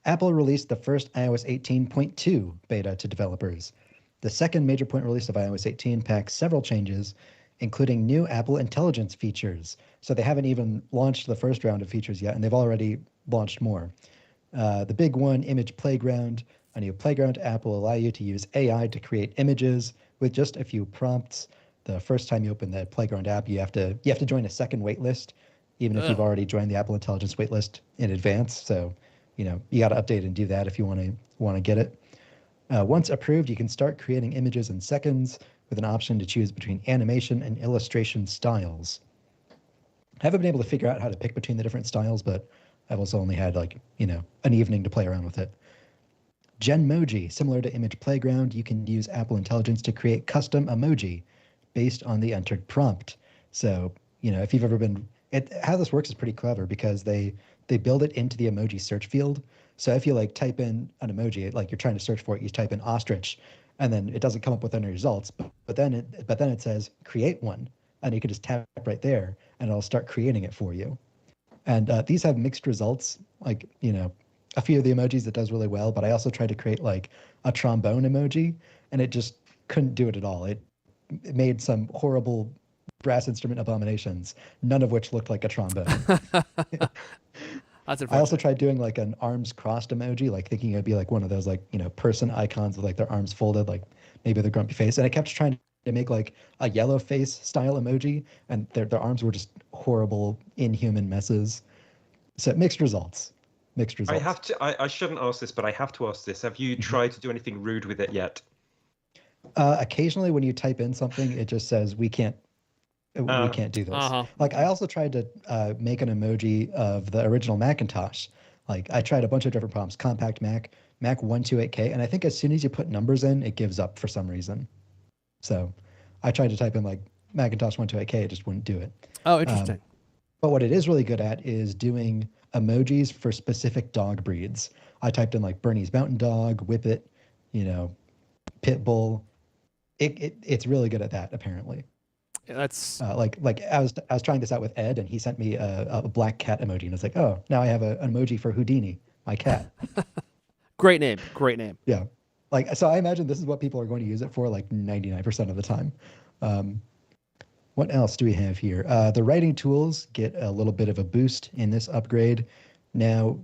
Apple released the first iOS 18.2 beta to developers. The second major point release of iOS 18 packs several changes, including new Apple Intelligence features. So they haven't even launched the first round of features yet, and they've already launched more. The big one, Image Playground. A new Playground app will allow you to use AI to create images with just a few prompts. The first time you open the Playground app, you have to join a second waitlist, even if you've already joined the Apple Intelligence waitlist in advance. So, you got to update and do that if you want to get it. Once approved, you can start creating images in seconds with an option to choose between animation and illustration styles. I haven't been able to figure out how to pick between the different styles, but I've also only had an evening to play around with it. Genmoji, similar to Image Playground, you can use Apple Intelligence to create custom emoji based on the entered prompt. So, if you've ever been, how this works is pretty clever because they build it into the emoji search field. So if you type in an emoji, you're trying to search for it, you type in ostrich, and then it doesn't come up with any results. But then it says create one, and you can just tap right there, and it'll start creating it for you. And these have mixed results. A few of the emojis it does really well, but I also tried to create a trombone emoji, and it just couldn't do it at all. It made some horrible brass instrument abominations, none of which looked like a trombone. I also tried doing an arms crossed emoji, thinking it'd be one of those person icons with their arms folded, maybe the grumpy face. And I kept trying to make a yellow face style emoji, and their arms were just horrible, inhuman messes. So mixed results. I shouldn't ask this, but I have to ask this. Have you tried to do anything rude with it yet? Occasionally when you type in something, it just says we can't do this. I also tried to make an emoji of the original Macintosh. I tried a bunch of different prompts, compact Mac 128K, and I think as soon as you put numbers in, it gives up for some reason. So I tried to type in Macintosh 128K, it just wouldn't do it. Oh, interesting. But what it is really good at is doing emojis for specific dog breeds. I typed in Bernese Mountain Dog, Whippet, Pit Bull. It's really good at that, apparently. That's I was trying this out with Ed, and he sent me a black cat emoji, and it's oh, now I have an emoji for Houdini, my cat. Great name. Yeah, so I imagine this is what people are going to use it for 99% of the time. What else do we have here? The writing tools get a little bit of a boost in this upgrade. Now,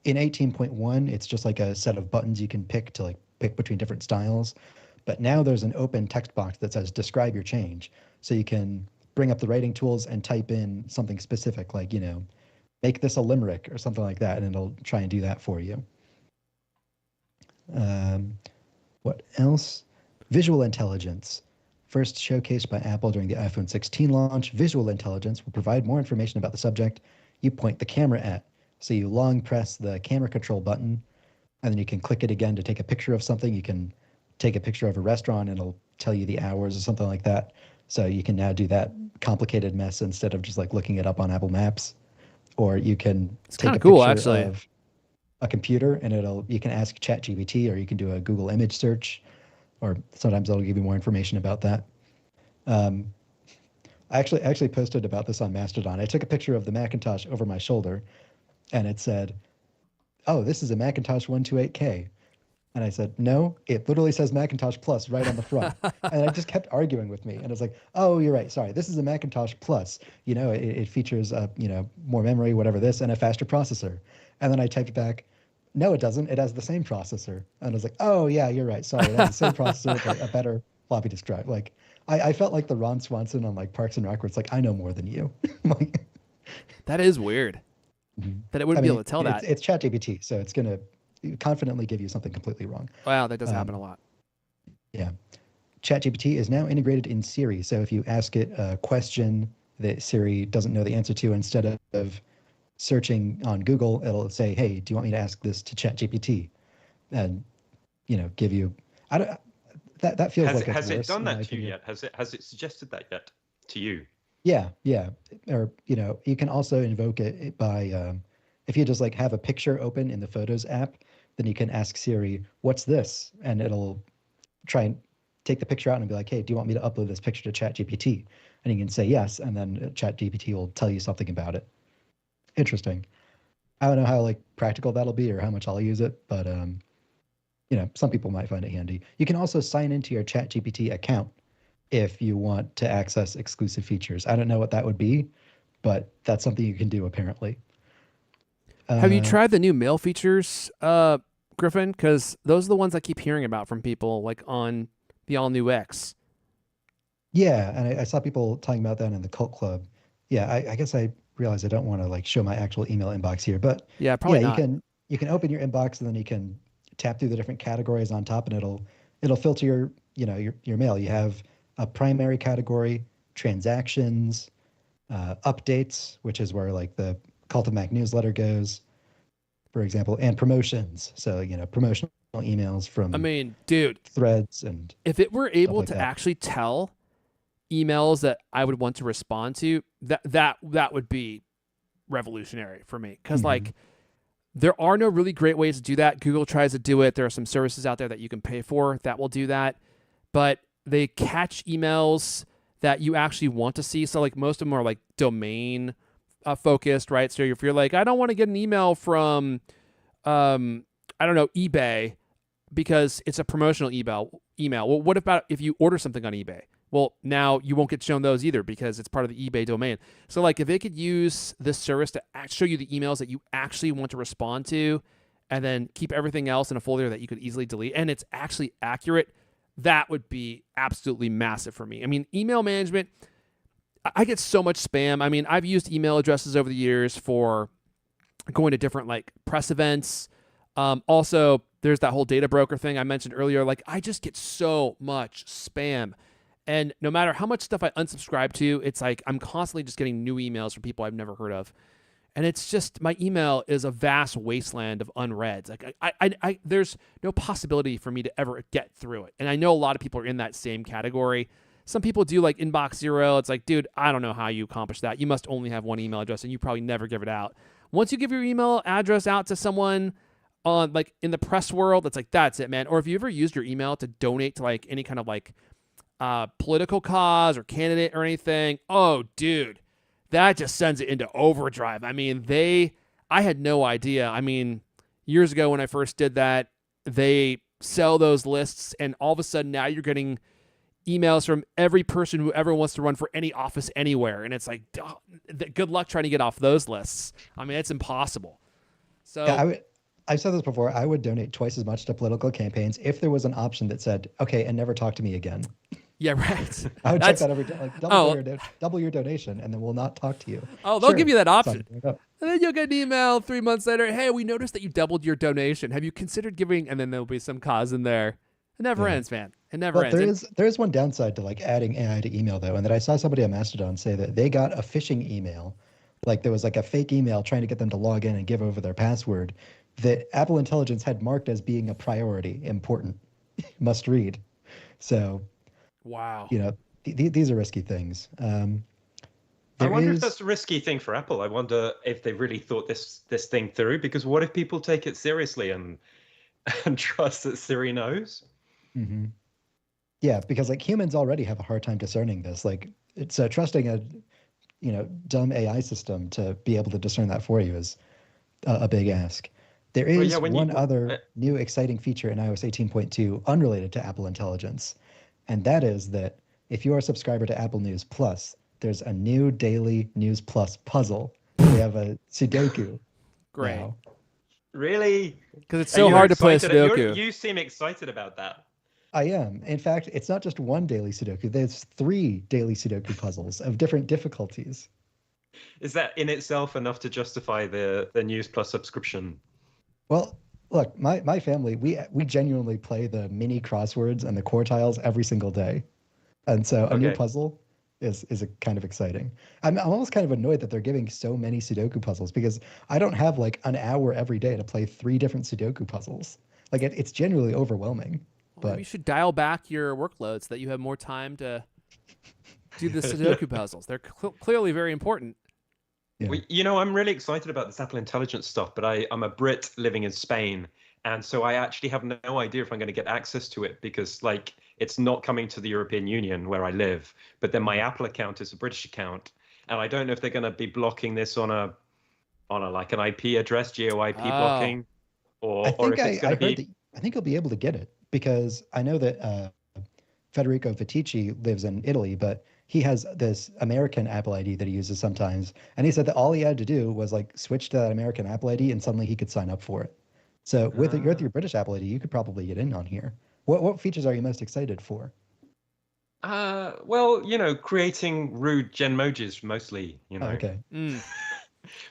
in 18.1, it's just a set of buttons you can pick to pick between different styles. But now there's an open text box that says describe your change. So you can bring up the writing tools and type in something specific, make this a limerick or something like that, and it'll try and do that for you. What else? Visual intelligence. First showcased by Apple during the iPhone 16 launch, visual intelligence will provide more information about the subject you point the camera at. So you long press the camera control button, and then you can click it again to take a picture of something. You can take a picture of a restaurant, and it'll tell you the hours or something like that. So you can now do that complicated mess instead of just like looking it up on Apple Maps. Or you can It's take kind a of cool, picture actually. of a computer and you can ask ChatGPT, or you can do a Google image search, or sometimes it'll give you more information about that. Um, I actually posted about this on Mastodon. I took a picture of the Macintosh over my shoulder, and it said, "Oh, this is a Macintosh 128K." And I said, "No, it literally says Macintosh Plus right on the front." And I just kept arguing with me. And I was like, "Oh, you're right. Sorry. This is a Macintosh Plus. It features, more memory, whatever this, and a faster processor." And then I typed back, "No, it doesn't. It has the same processor." And I was like, "Oh, yeah, you're right. Sorry. It has the same processor, but a better floppy disk drive." Like, I felt like the Ron Swanson on like Parks and Rec, where it's like, I know more than you. Like, That is weird that it I wouldn't be able mean, to tell that. it's ChatGPT, so it's going to confidently give you something completely wrong. Wow, that does happen a Um, lot. yeah. ChatGPT is now integrated in Siri. So if you ask it a question that Siri doesn't know the answer to, instead of searching on Google, it'll say, "Hey, do you want me to ask this to ChatGPT?" And give you. I don't. That feels like it's Has it worse done in my that to you opinion. yet? Has it suggested that yet to you? Yeah, yeah. Or you can also invoke it by if you just like have a picture open in the Photos app, then you can ask Siri, "What's this?" And it'll try and take the picture out and be like, "Hey, do you want me to upload this picture to ChatGPT?" And you can say yes, and then ChatGPT will tell you something about it. Interesting. I don't know how like practical that'll be or how much I'll use it, but some people might find it handy. You can also sign into your ChatGPT account if you want to access exclusive features. I don't know what that would be, but that's something you can do apparently. Have you Uh, tried the new mail features, Griffin? Because those are the ones I keep hearing about from people, like on the all new X. yeah, and I saw people talking about that in the Cult Club. Yeah, I guess I realize I don't want to like show my actual email inbox here, but Yeah, yeah, probably not. you can open your inbox and then you can tap through the different categories on top, and it'll filter your mail. You have a primary category, transactions, updates, which is where like the Cult of Mac newsletter goes, for example, and promotions. So promotional emails I from mean, dude, threads and if it were stuff able like to that. actually tell emails that I would want to respond to, that would be revolutionary for me. Because Hmm. like there are no really great ways to do that. Google tries to do it. There are some services out there that you can pay for that will do that, but they catch emails that you actually want to see. So like most of them are like domain focused, right? So if you're like, I don't want to get an email from I don't know, eBay because it's a promotional email. Well, what about if you order something on eBay? Well, now you won't get shown those either because it's part of the eBay domain. So like if they could use this service to show you the emails that you actually want to respond to and then keep everything else in a folder that you could easily delete and it's actually accurate, that would be absolutely massive for me. I mean, email management, I get so much spam. I mean, I've used email addresses over the years for going to different like press events. Also, there's that whole data broker thing I mentioned earlier. Like, I just get so much spam. And no matter how much stuff I unsubscribe to, it's like I'm constantly just getting new emails from people I've never heard of. And it's just my email is a vast wasteland of unreads. Like there's no possibility for me to ever get through it. And I know a lot of people are in that same category. Some people do like inbox zero. It's like, dude, I don't know how you accomplish that. You must only have one email address and you probably never give it out. Once you give your email address out to someone on like in the press world, it's like, that's it, man. Or if you ever used your email to donate to like any kind of like political cause or candidate or anything, oh, dude, that just sends it into overdrive. I mean, I had no idea. I mean, years ago when I first did that, they sell those lists, and all of a sudden now you're getting emails from every person who ever wants to run for any office anywhere. And it's like, good luck trying to get off those lists. I mean, it's impossible. Yeah, So, I've said this before. I would donate twice as much to political campaigns if there was an option that said, "Okay, and never talk to me again." yeah, right. I would check That's, that every time. Like oh, double your donation, and then we'll not talk to you. oh, they'll give Sure, you that option. sign it up. And then you'll get an email 3 months later. Hey, we noticed that you doubled your donation. Have you considered giving? And then there'll be some cause in there. It never Yeah. ends, man. It never But ends. And there is one downside to like adding AI to email though, and that I saw somebody on Mastodon say that they got a phishing email, like there was like a fake email trying to get them to log in and give over their password, that Apple Intelligence had marked as being a priority, important, must read. So wow. these are risky things. I There wonder if is. that's a risky thing for Apple. I wonder if they really thought this thing through, because what if people take it seriously and and trust that Siri knows? Mhm. Yeah, because like humans already have a hard time discerning this. Like it's trusting a dumb AI system to be able to discern that for you is a big ask. There Well, yeah, is when you one other new exciting feature in iOS 18.2 unrelated to Apple Intelligence, and that is that if you are a subscriber to Apple News Plus, there's a new daily News Plus puzzle. We have a Sudoku Great. now. really, Because it's are so you hard to play excited? Sudoku. You seem excited about that. I am. In fact, it's not just one daily Sudoku. There's 3 daily Sudoku puzzles of different difficulties. Is that in itself enough to justify the News Plus subscription? Well, look, my family, we genuinely play the mini crosswords and the quartiles every single day. And so a new Okay. puzzle is a kind of exciting. I'm almost kind of annoyed that they're giving so many Sudoku puzzles because I don't have like an hour every day to play 3 different Sudoku puzzles. Like it's genuinely overwhelming. Well, But maybe you should dial back your workload so that you have more time to do the Sudoku puzzles. They're clearly very important. yeah. Well, I'm really excited about this Apple Intelligence stuff, but I'm a Brit living in Spain, and so I actually have no idea if I'm going to get access to it because, like, it's not coming to the European Union where I live, but then my Apple account is a British account, and I don't know if they're going to be blocking this on a like an IP address, GeoIP Oh. blocking, or I if it's going to heard be. that I think you'll be able to get it because I know that Federico Vitici lives in Italy, but he has this American Apple ID that he uses sometimes. And he said that all he had to do was like switch to that American Apple ID and suddenly he could sign up for it. So with your British Apple ID, you could probably get in on here. What features are you most excited for? Well, creating rude Genmojis mostly, Oh, okay.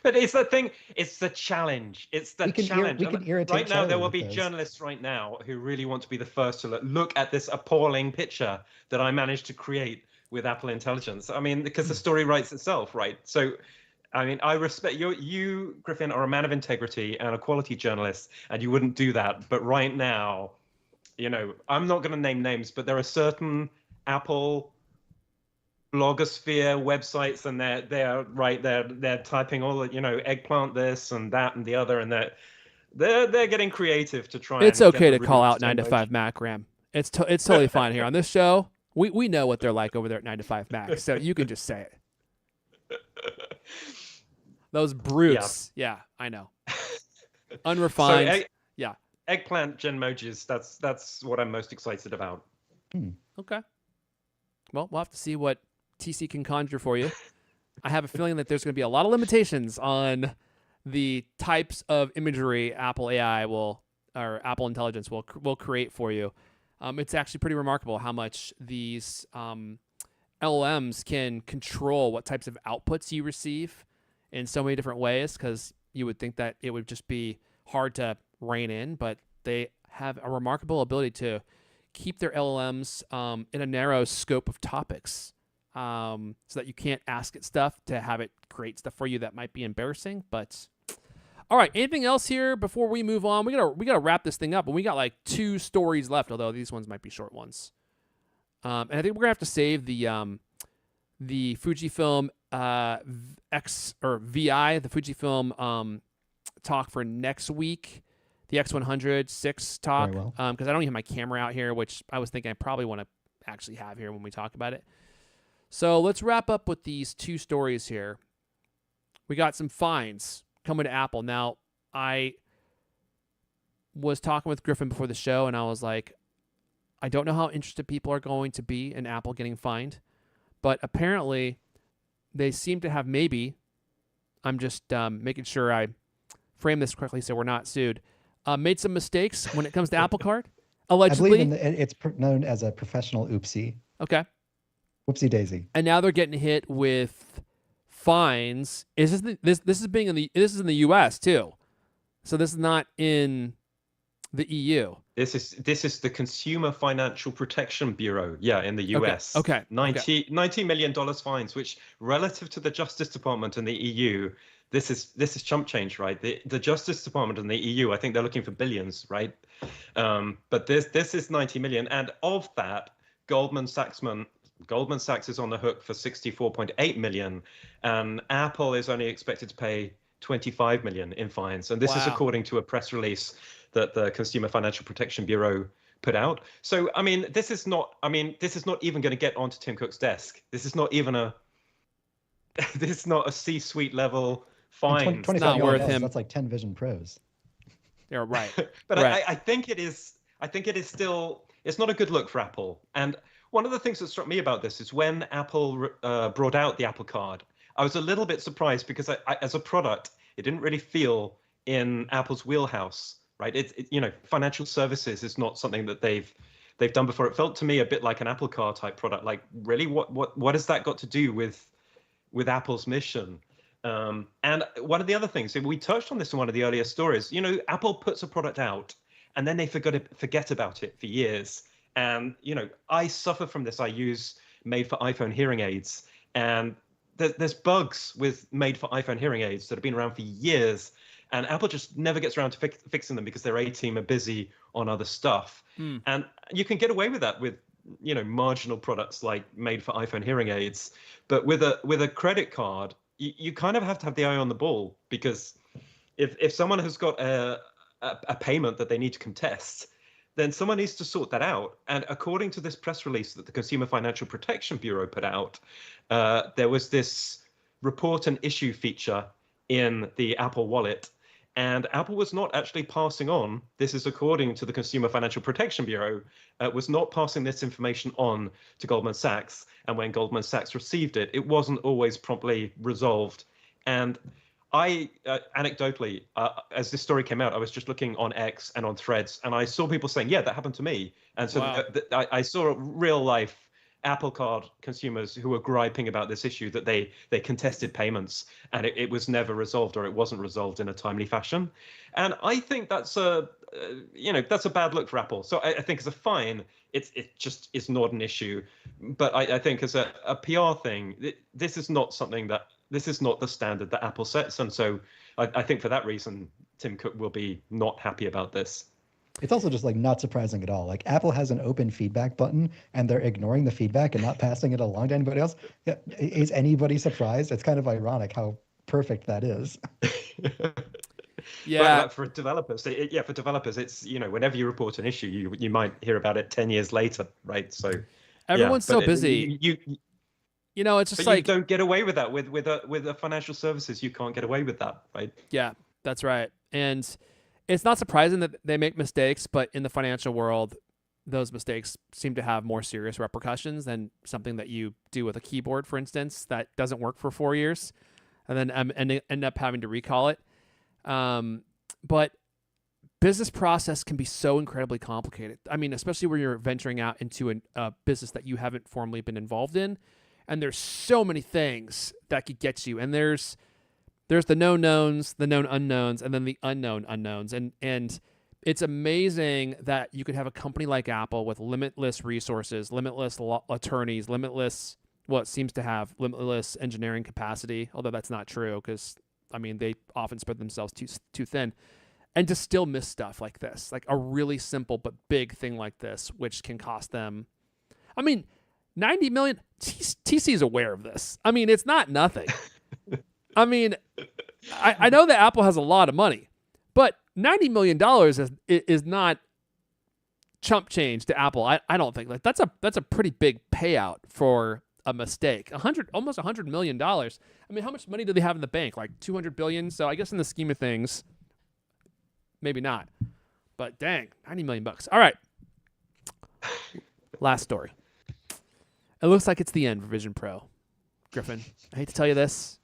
But it's the thing. It's the challenge. It's the challenge. We can irritate Right now, Charlie there will with be those. journalists right now who really want to be the first to look at this appalling picture that I managed to create with Apple Intelligence. I mean, because the story writes itself, right? So, I mean, I respect you. You, Griffin, are a man of integrity and a quality journalist, and you wouldn't do that. But right now, I'm not going to name names, but there are certain Apple blogosphere websites, and they're typing all the eggplant this and that and the other, and they're getting creative to try. It's and okay get to the call rude out 9 to emoji. 5 Mac, Graham. It's totally fine here on this show. We know what they're like over there at 9 to 5 Mac, so you can just say it. Those brutes. Yeah, I know. Unrefined. Yeah. Eggplant Genmojis. That's what I'm most excited about. Okay. Well, we'll have to see what TC can conjure for you. I have a feeling that there's going to be a lot of limitations on the types of imagery Apple Intelligence will create for you. It's actually pretty remarkable how much these LLMs can control what types of outputs you receive in so many different ways, because you would think that it would just be hard to rein in, but they have a remarkable ability to keep their LLMs in a narrow scope of topics, so that you can't ask it stuff to have it create stuff for you that might be embarrassing. But all right, anything else here before we move on? We gotta wrap this thing up, and we got like 2 stories left, although these ones might be short ones. And I think we're gonna have to save the Fujifilm X or VI, the Fujifilm talk for next week. The X100 6 talk, Very well. because I don't even have my camera out here, which I was thinking I probably want to actually have here when we talk about it. So let's wrap up with these 2 stories here. We got some fines coming to Apple. Now, I was talking with Griffin before the show, and I was like, I don't know how interested people are going to be in Apple getting fined, but apparently they seem to have maybe, I'm just making sure I frame this correctly so we're not sued, made some mistakes when it comes to Apple Card, allegedly. I believe it's known as a professional oopsie. Okay. Whoopsie daisy. And now they're getting hit with fines. This is in the U.S. too, so this is not in the EU. This is the Consumer Financial Protection Bureau, in the US. Okay. $90 million fines, which relative to the Justice Department and the EU, this is chump change, right? The Justice Department and the EU, I think they're looking for billions, right? But this is 90 million, and of that, Goldman Sachs Goldman Sachs is on the hook for 64.8 million, and Apple is only expected to pay 25 million in fines. And this is Wow. according to a press release that the Consumer Financial Protection Bureau put out. So, I mean, this is not even going to get onto Tim Cook's desk. This is not even this is not a C-suite level fine. $25 not worth million, him. that's like 10 Vision Pros. Yeah, right. But right. I think it is still, it's not a good look for Apple. And one of the things that struck me about this is when Apple brought out the Apple Card, I was a little bit surprised because as a product, it didn't really feel in Apple's wheelhouse, right? Financial services is not something that they've done before. It felt to me a bit like an Apple Car type product. Like, really, what has that got to do with Apple's mission? And one of the other things, we touched on this in one of the earlier stories, Apple puts a product out and then they forget about it for years. And, I suffer from this. I use made for iPhone hearing aids, and there's bugs with made for iPhone hearing aids that have been around for years. And Apple just never gets around to fixing them because their A team are busy on other stuff. And you can get away with that with, marginal products like made for iPhone hearing aids. But with a credit card, you kind of have to have the eye on the ball, because if someone has got a payment that they need to contest, then someone needs to sort that out. And according to this press release that the Consumer Financial Protection Bureau put out, there was this report and issue feature in the Apple Wallet, and Apple was not actually passing on, this is according to the Consumer Financial Protection Bureau, was not passing this information on to Goldman Sachs. And when Goldman Sachs received it, it wasn't always promptly resolved. And I, anecdotally, as this story came out, I was just looking on X and on Threads, and I saw people saying, yeah, that happened to me. And so Wow. I saw real life Apple Card consumers who were griping about this issue, that they contested payments and it was never resolved, or it wasn't resolved in a timely fashion. And I think that's that's a bad look for Apple. So I think as a fine, it just is not an issue. But I think as a PR thing, this is not the standard that Apple sets. And so I think for that reason, Tim Cook will be not happy about this. It's also just like not surprising at all. Like, Apple has an open feedback button and they're ignoring the feedback and not passing it along to anybody else. Yeah, is anybody surprised? It's kind of ironic how perfect that is. Yeah. But for developers, it's, whenever you report an issue, you might hear about it 10 years later, right? So Everyone's so busy. It's just like, you don't get away with that with a financial services. You can't get away with that, right? Yeah, that's right. And it's not surprising that they make mistakes, but in the financial world, those mistakes seem to have more serious repercussions than something that you do with a keyboard, for instance, that doesn't work for 4 years, and then end up having to recall it. But business process can be so incredibly complicated. I mean, especially when you're venturing out into a business that you haven't formally been involved in, and there's so many things that could get you. And there's the known knowns, the known unknowns, and then the unknown unknowns. And it's amazing that you could have a company like Apple with limitless resources, limitless attorneys, limitless engineering capacity, although that's not true because, I mean, they often spread themselves too thin, and to still miss stuff like this, like a really simple but big thing like this, which can cost them, I mean, 90 million. TC is aware of this. I mean, it's not nothing. I mean, I know that Apple has a lot of money, but $90 million is not chump change to Apple. I don't think. Like, that's a pretty big payout for a mistake. Almost $100 million. I mean, how much money do they have in the bank? Like $200 billion. So I guess in the scheme of things, maybe not. But dang, $90 million. All right. Last story. It looks like it's the end for Vision Pro. Griffin, I hate to tell you this,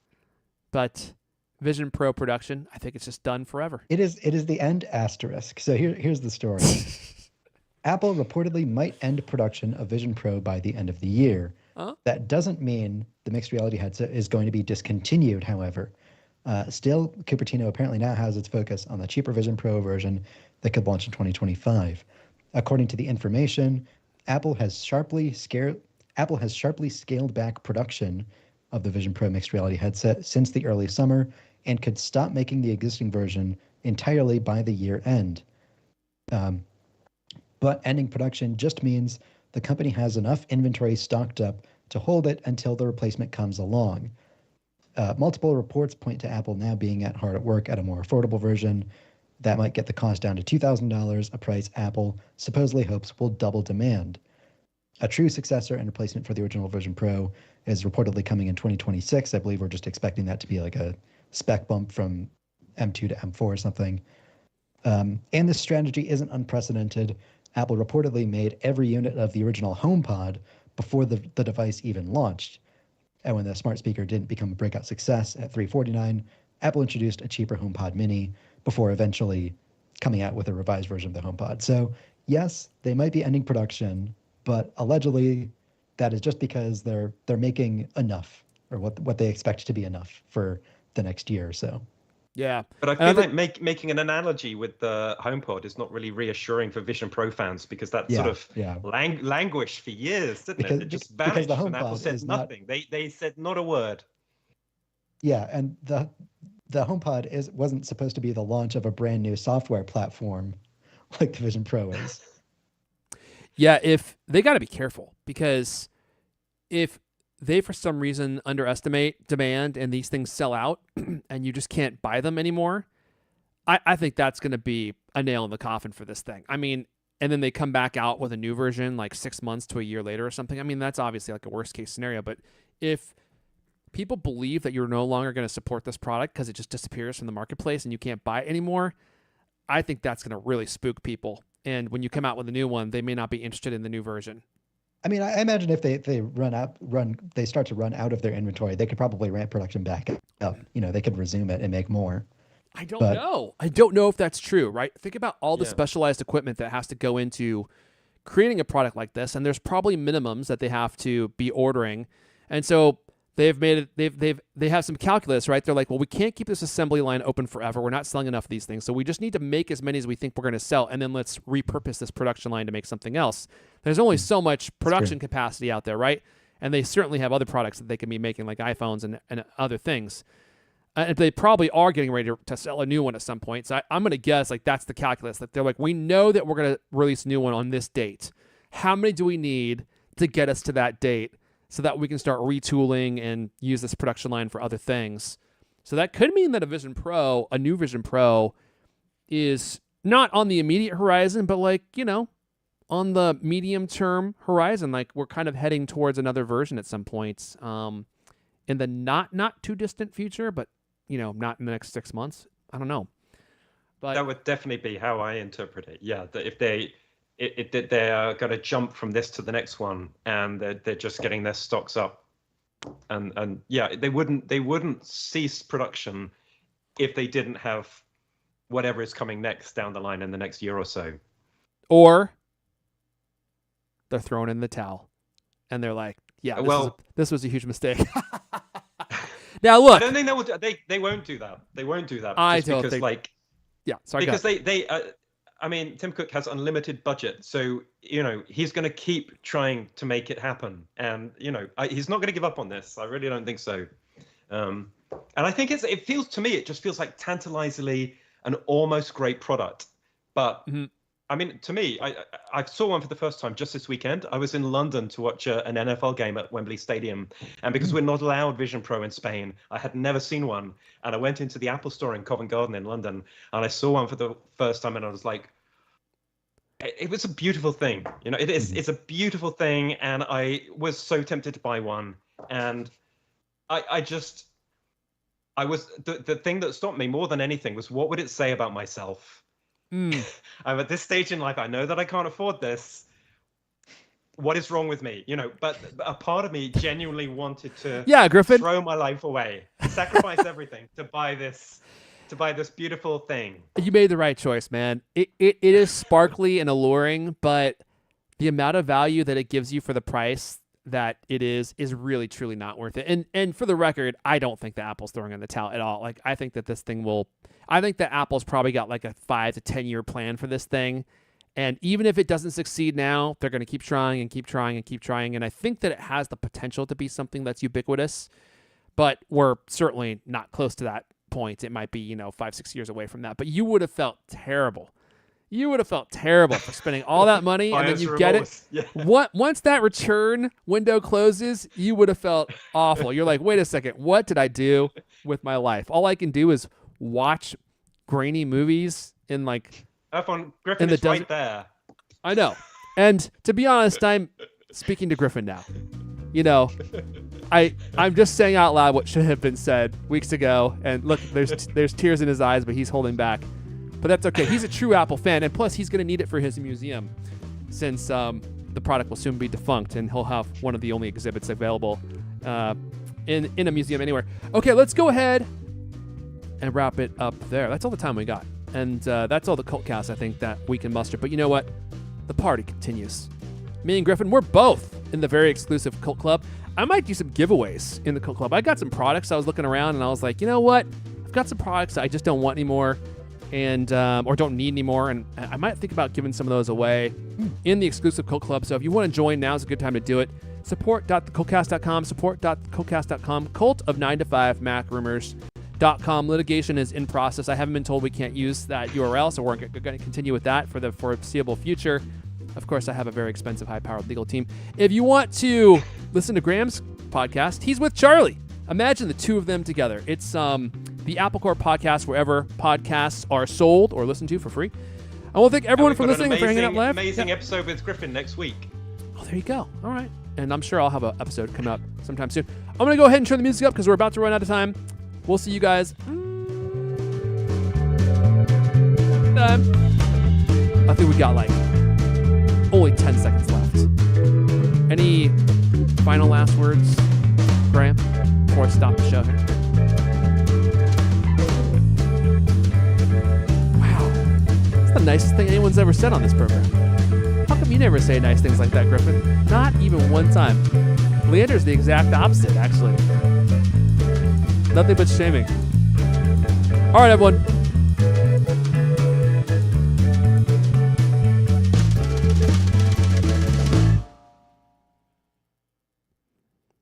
but Vision Pro production, I think it's just done forever. It is the end asterisk. So here's the story. Apple reportedly might end production of Vision Pro by the end of the year. That doesn't mean the mixed reality headset is going to be discontinued, however. Still, Cupertino apparently now has its focus on the cheaper Vision Pro version that could launch in 2025. According to the information, Apple has sharply scaled back production of the Vision Pro mixed reality headset since the early summer and could stop making the existing version entirely by the year end. But ending production just means the company has enough inventory stocked up to hold it until the replacement comes along. Multiple reports point to Apple now being hard at work at a more affordable version that might get the cost down to $2,000, a price Apple supposedly hopes will double demand. A true successor and replacement for the original Vision Pro is reportedly coming in 2026. I believe we're just expecting that to be like a spec bump from M2 to M4 or something. And this strategy isn't unprecedented. Apple reportedly made every unit of the original HomePod before the device even launched. And when the smart speaker didn't become a breakout success at $349, Apple introduced a cheaper HomePod Mini before eventually coming out with a revised version of the HomePod. So yes, they might be ending production, but allegedly that is just because they're making enough, or what they expect to be enough for the next year or so. Yeah. But I feel like making an analogy with the HomePod is not really reassuring for Vision Pro fans, because that sort of languished for years, didn't it? It just vanished, and Apple said nothing. They said not a word. Yeah, and the HomePod wasn't supposed to be the launch of a brand new software platform like the Vision Pro is. Yeah, if they got to be careful, because if they for some reason underestimate demand and these things sell out and you just can't buy them anymore, I think that's going to be a nail in the coffin for this thing. I mean, and then they come back out with a new version like 6 months to a year later or something. I mean, that's obviously like a worst case scenario. But if people believe that you're no longer going to support this product because it just disappears from the marketplace and you can't buy it anymore, I think that's going to really spook people. And when you come out with a new one, they may not be interested in the new version. I mean, I imagine if they they start to run out of their inventory, they could probably ramp production back up. They could resume it and make more. I don't know. I don't know if that's true, right? Think about all the specialized equipment that has to go into creating a product like this, and there's probably minimums that they have to be ordering. And so they have some calculus, right? They're like, well, we can't keep this assembly line open forever. We're not selling enough of these things. So we just need to make as many as we think we're going to sell, and then let's repurpose this production line to make something else. There's only so much production capacity out there, right? And they certainly have other products that they can be making, like iPhones and other things. And they probably are getting ready to sell a new one at some point. So I'm going to guess like that's the calculus. That they're like, we know that we're going to release a new one on this date. How many do we need to get us to that date so that we can start retooling and use this production line for other things? So that could mean that a new Vision Pro is not on the immediate horizon, but like, on the medium-term horizon. Like we're kind of heading towards another version at some point in the not too distant future, but not in the next 6 months. I don't know. But that would definitely be how I interpret it. Yeah, that if they are going to jump from this to the next one, and they're just getting their stocks up, and yeah, they wouldn't cease production if they didn't have whatever is coming next down the line in the next year or so. Or they're throwing in the towel, and they're like, "Yeah, this was a huge mistake." Now look, I don't think they won't do that. They won't do that. I don't think. Yeah, sorry. Because I mean, Tim Cook has unlimited budget, so he's going to keep trying to make it happen, and he's not going to give up on this. I really don't think so. And I think it just feels like tantalizingly an almost great product. But I mean, to me, I saw one for the first time just this weekend. I was in London to watch an NFL game at Wembley Stadium. And because we're not allowed Vision Pro in Spain, I had never seen one. And I went into the Apple store in Covent Garden in London, and I saw one for the first time, and I was like, it was a beautiful thing. It is. It's a beautiful thing. And I was so tempted to buy one. And I was, the thing that stopped me more than anything was, what would it say about myself? I'm at this stage in life. I know that I can't afford this. What is wrong with me? But a part of me genuinely wanted to Griffin, throw my life away, sacrifice everything to buy this beautiful thing. You made the right choice, man. It is sparkly and alluring, but the amount of value that it gives you for the price that it is really truly not worth it. And for the record, I don't think that Apple's throwing in the towel at all. Like I think that Apple's probably got like a 5 to 10 year plan for this thing. And even if it doesn't succeed now, they're going to keep trying and keep trying and keep trying. And I think that it has the potential to be something that's ubiquitous, but we're certainly not close to that point. It might be, 5-6 years away from that, but you would have felt terrible you would have felt terrible for spending all that money and then Buyer's you get it. remorse. Yeah. Once that return window closes, you would have felt awful. You're like, wait a second, what did I do with my life? All I can do is watch grainy movies in like F1 Griffin in the is right desert. there. I know. And to be honest, I'm speaking to Griffin now. You know, I'm just saying out loud what should have been said weeks ago. And look, there's tears in his eyes, but he's holding back. But that's okay. He's a true Apple fan, and plus he's going to need it for his museum, since the product will soon be defunct, and he'll have one of the only exhibits available in a museum anywhere. Okay, let's go ahead and wrap it up there. That's all the time we got, and that's all the CultCast I think that we can muster. But you know what? The party continues. Me and Griffin, we're both in the very exclusive Cult Club. I might do some giveaways in the Cult Club. I got some products. I was looking around, and I was like, you know what? I've got some products that I just don't want anymore. And or don't need anymore, and I might think about giving some of those away in the exclusive Cult Club. So if you want to join, now's a good time to do it. Support.thecultcast.com, support.thecultcast.com, Cult of 9 to 5, MacRumors.com. Litigation is in process. I haven't been told we can't use that URL, so we're going to continue with that for the foreseeable future. Of course, I have a very expensive, high-powered legal team. If you want to listen to Graham's podcast, he's with Charlie. Imagine the two of them together. It's the Apple Core podcast, wherever podcasts are sold or listened to for free. I want to thank everyone for listening and for hanging out live. Amazing episode with Griffin next week. Oh, there you go. All right. And I'm sure I'll have an episode coming up sometime soon. I'm going to go ahead and turn the music up because we're about to run out of time. We'll see you guys. I think we got like only 10 seconds left. Any final last words, Graham, before I stop the show here? The nicest thing anyone's ever said on this program. How come you never say nice things like that, Griffin? Not even one time. Leander's the exact opposite, actually. Nothing but shaming. All right, everyone.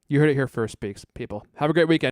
You heard it here first, people. Have a great weekend.